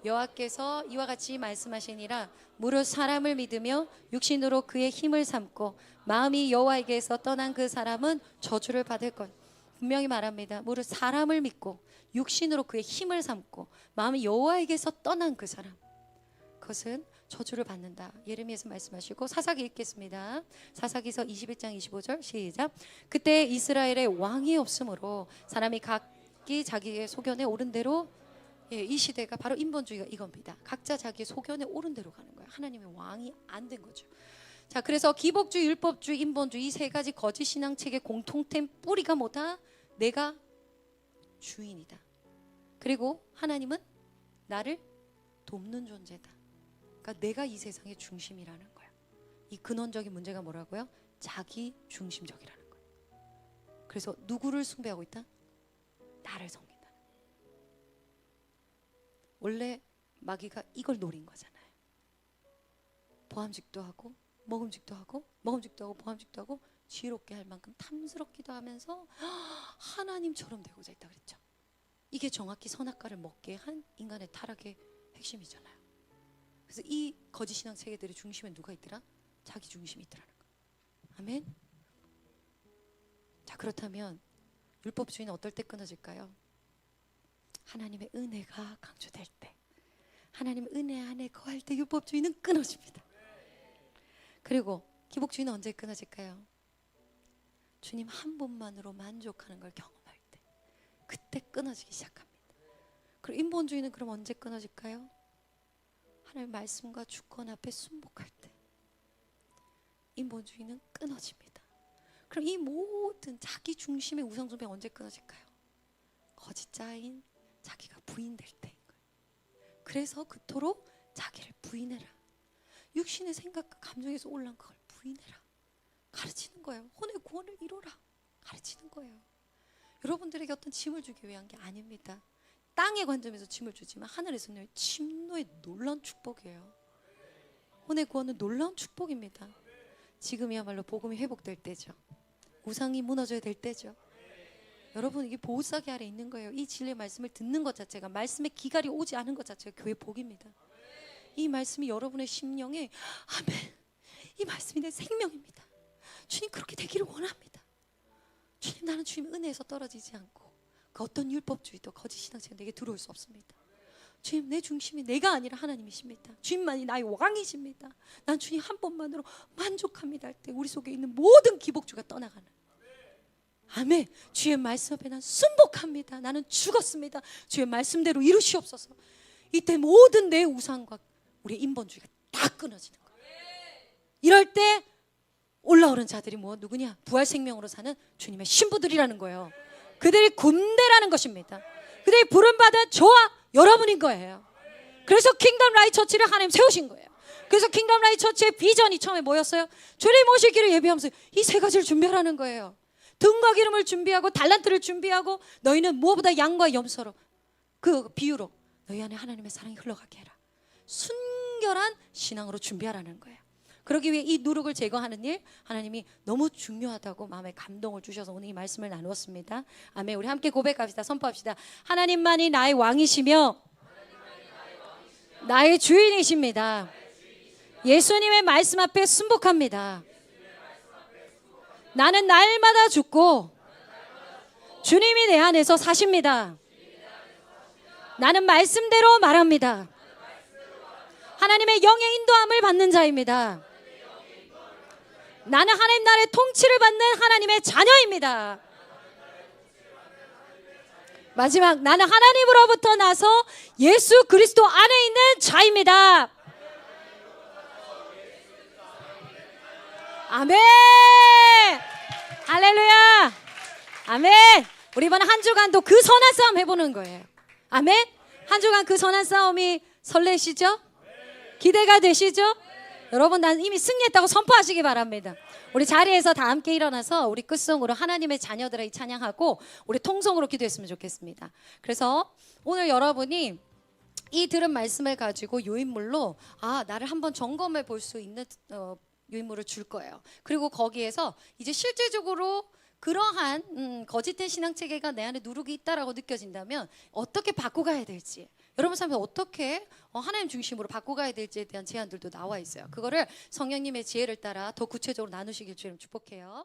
여호와께서 이와 같이 말씀하시니라. 무릇 사람을 믿으며 육신으로 그의 힘을 삼고 마음이 여호와에게서 떠난 그 사람은 저주를 받을 것. 분명히 말합니다. 무릇 사람을 믿고 육신으로 그의 힘을 삼고 마음이 여호와에게서 떠난 그 사람, 그것은 저주를 받는다. 예레미야에서 말씀하시고, 사사기 읽겠습니다. 사사기서 21장 25절 시작. 그때 이스라엘에 왕이 없으므로 사람이 각기 자기의 소견에 오른 대로, 이 시대가 바로 인본주의가 이겁니다. 각자 자기의 소견에 오른 대로 가는 거예요. 하나님의 왕이 안 된 거죠. 자, 그래서 기복주의, 율법주의, 인본주의 이 세 가지 거짓 신앙책의 공통된 뿌리가 뭐다? 내가 주인이다. 그리고 하나님은 나를 돕는 존재다. 그러니까 내가 이 세상의 중심이라는 거야. 이 근원적인 문제가 뭐라고요? 자기 중심적이라는 거야. 그래서 누구를 숭배하고 있다? 나를 섬긴다. 원래 마귀가 이걸 노린 거잖아요. 보암직도 하고 먹음직도 하고 먹음직도 하고 보암직도 하고 지혜롭게 할 만큼 탐스럽기도 하면서 하나님처럼 되고자 했다 그랬죠. 이게 정확히 선악과를 먹게 한 인간의 타락의 핵심이잖아요. 그래서 이 거짓 신앙 세계들의 중심에 누가 있더라? 자기 중심이 있더라는 거예요. 아멘. 자, 그렇다면 율법주의는 어떨 때 끊어질까요? 하나님의 은혜가 강조될 때, 하나님의 은혜 안에 거할 때 율법주의는 끊어집니다. 그리고 기복주의는 언제 끊어질까요? 주님 한 분만으로 만족하는 걸 경험할 때, 그때 끊어지기 시작합니다. 그리고 인본주의는 그럼 언제 끊어질까요? 하나님의 말씀과 주권 앞에 순복할 때 인본주의는 끊어집니다. 그럼 이 모든 자기 중심의 우상숭배가 언제 끊어질까요? 거짓자인 자기가 부인될 때인 거예요. 그래서 그토록 자기를 부인해라. 육신의 생각과 감정에서 올라온 그걸 부인해라. 가르치는 거예요. 혼의 구원을 이루라. 가르치는 거예요. 여러분들에게 어떤 짐을 주기 위한 게 아닙니다. 땅의 관점에서 짐을 주지만 하늘에서는 침노의 놀라운 축복이에요. 혼의 구원은 놀라운 축복입니다. 지금이야말로 복음이 회복될 때죠. 우상이 무너져야 될 때죠. 여러분 이게 보호싸기 아래 있는 거예요. 이 진리의 말씀을 듣는 것 자체가, 말씀의 기갈이 오지 않은 것 자체가 교회 복입니다. 이 말씀이 여러분의 심령에, 아멘, 이 말씀이 내 생명입니다. 주님 그렇게 되기를 원합니다. 주님 나는 주님 은혜에서 떨어지지 않고 그 어떤 율법주의도 거짓 신앙체가 내게 들어올 수 없습니다. 주님 내 중심이 내가 아니라 하나님이십니다. 주님만이 나의 왕이십니다. 난 주님 한 번만으로 만족합니다 할 때 우리 속에 있는 모든 기복주가 떠나가는, 아멘. 주의 말씀 앞에 난 순복합니다. 나는 죽었습니다. 주의 말씀대로 이루시옵소서. 이때 모든 내 우상과 우리의 인본주의가 다 끊어지는 거예요. 이럴 때 올라오는 자들이 누구냐? 부활생명으로 사는 주님의 신부들이라는 거예요. 그들이 군대라는 것입니다. 그들이 부름받은 저와 여러분인 거예요. 그래서 킹덤 라이트 처치를 하나님 세우신 거예요. 그래서 킹덤 라이트 처치의 비전이 처음에 뭐였어요? 주님 오시기를 예비하면서 이 세 가지를 준비하라는 거예요. 등과 기름을 준비하고 달란트를 준비하고 너희는 무엇보다 양과 염소로, 그 비유로 너희 안에 하나님의 사랑이 흘러가게 해라. 순결한 신앙으로 준비하라는 거예요. 그러기 위해 이 누룩을 제거하는 일 하나님이 너무 중요하다고 마음에 감동을 주셔서 오늘 이 말씀을 나누었습니다. 아멘. 우리 함께 고백합시다. 선포합시다. 하나님만이 나의 왕이시며 나의 주인이십니다. 예수님의 말씀 앞에 순복합니다. 나는 날마다 죽고 주님이 내 안에서 사십니다. 나는 말씀대로 말합니다. 하나님의 영의 인도함을 받는 자입니다. 나는 하나님 나라의 통치를 받는 하나님의 자녀입니다. 마지막, 나는 하나님으로부터 나서 예수 그리스도 안에 있는 자입니다. 아멘. 할렐루야. 아멘. 우리 이번에 한 주간도 그 선한 싸움 해보는 거예요. 아멘. 한 주간 그 선한 싸움이 설레시죠? 기대가 되시죠? 여러분, 난 이미 승리했다고 선포하시기 바랍니다. 우리 자리에서 다 함께 일어나서 우리 끝송으로 하나님의 자녀들에게 찬양하고 우리 통성으로 기도했으면 좋겠습니다. 그래서 오늘 여러분이 이 들은 말씀을 가지고 요인물로 나를 한번 점검해 볼 수 있는 요인물을 줄 거예요. 그리고 거기에서 이제 실제적으로 그러한 거짓된 신앙 체계가 내 안에 누룩이 있다라고 느껴진다면 어떻게 바꿔가야 될지, 여러분 삶에 어떻게 하나님 중심으로 바꿔가야 될지에 대한 제안들도 나와 있어요. 그거를 성령님의 지혜를 따라 더 구체적으로 나누시길 주님 축복해요.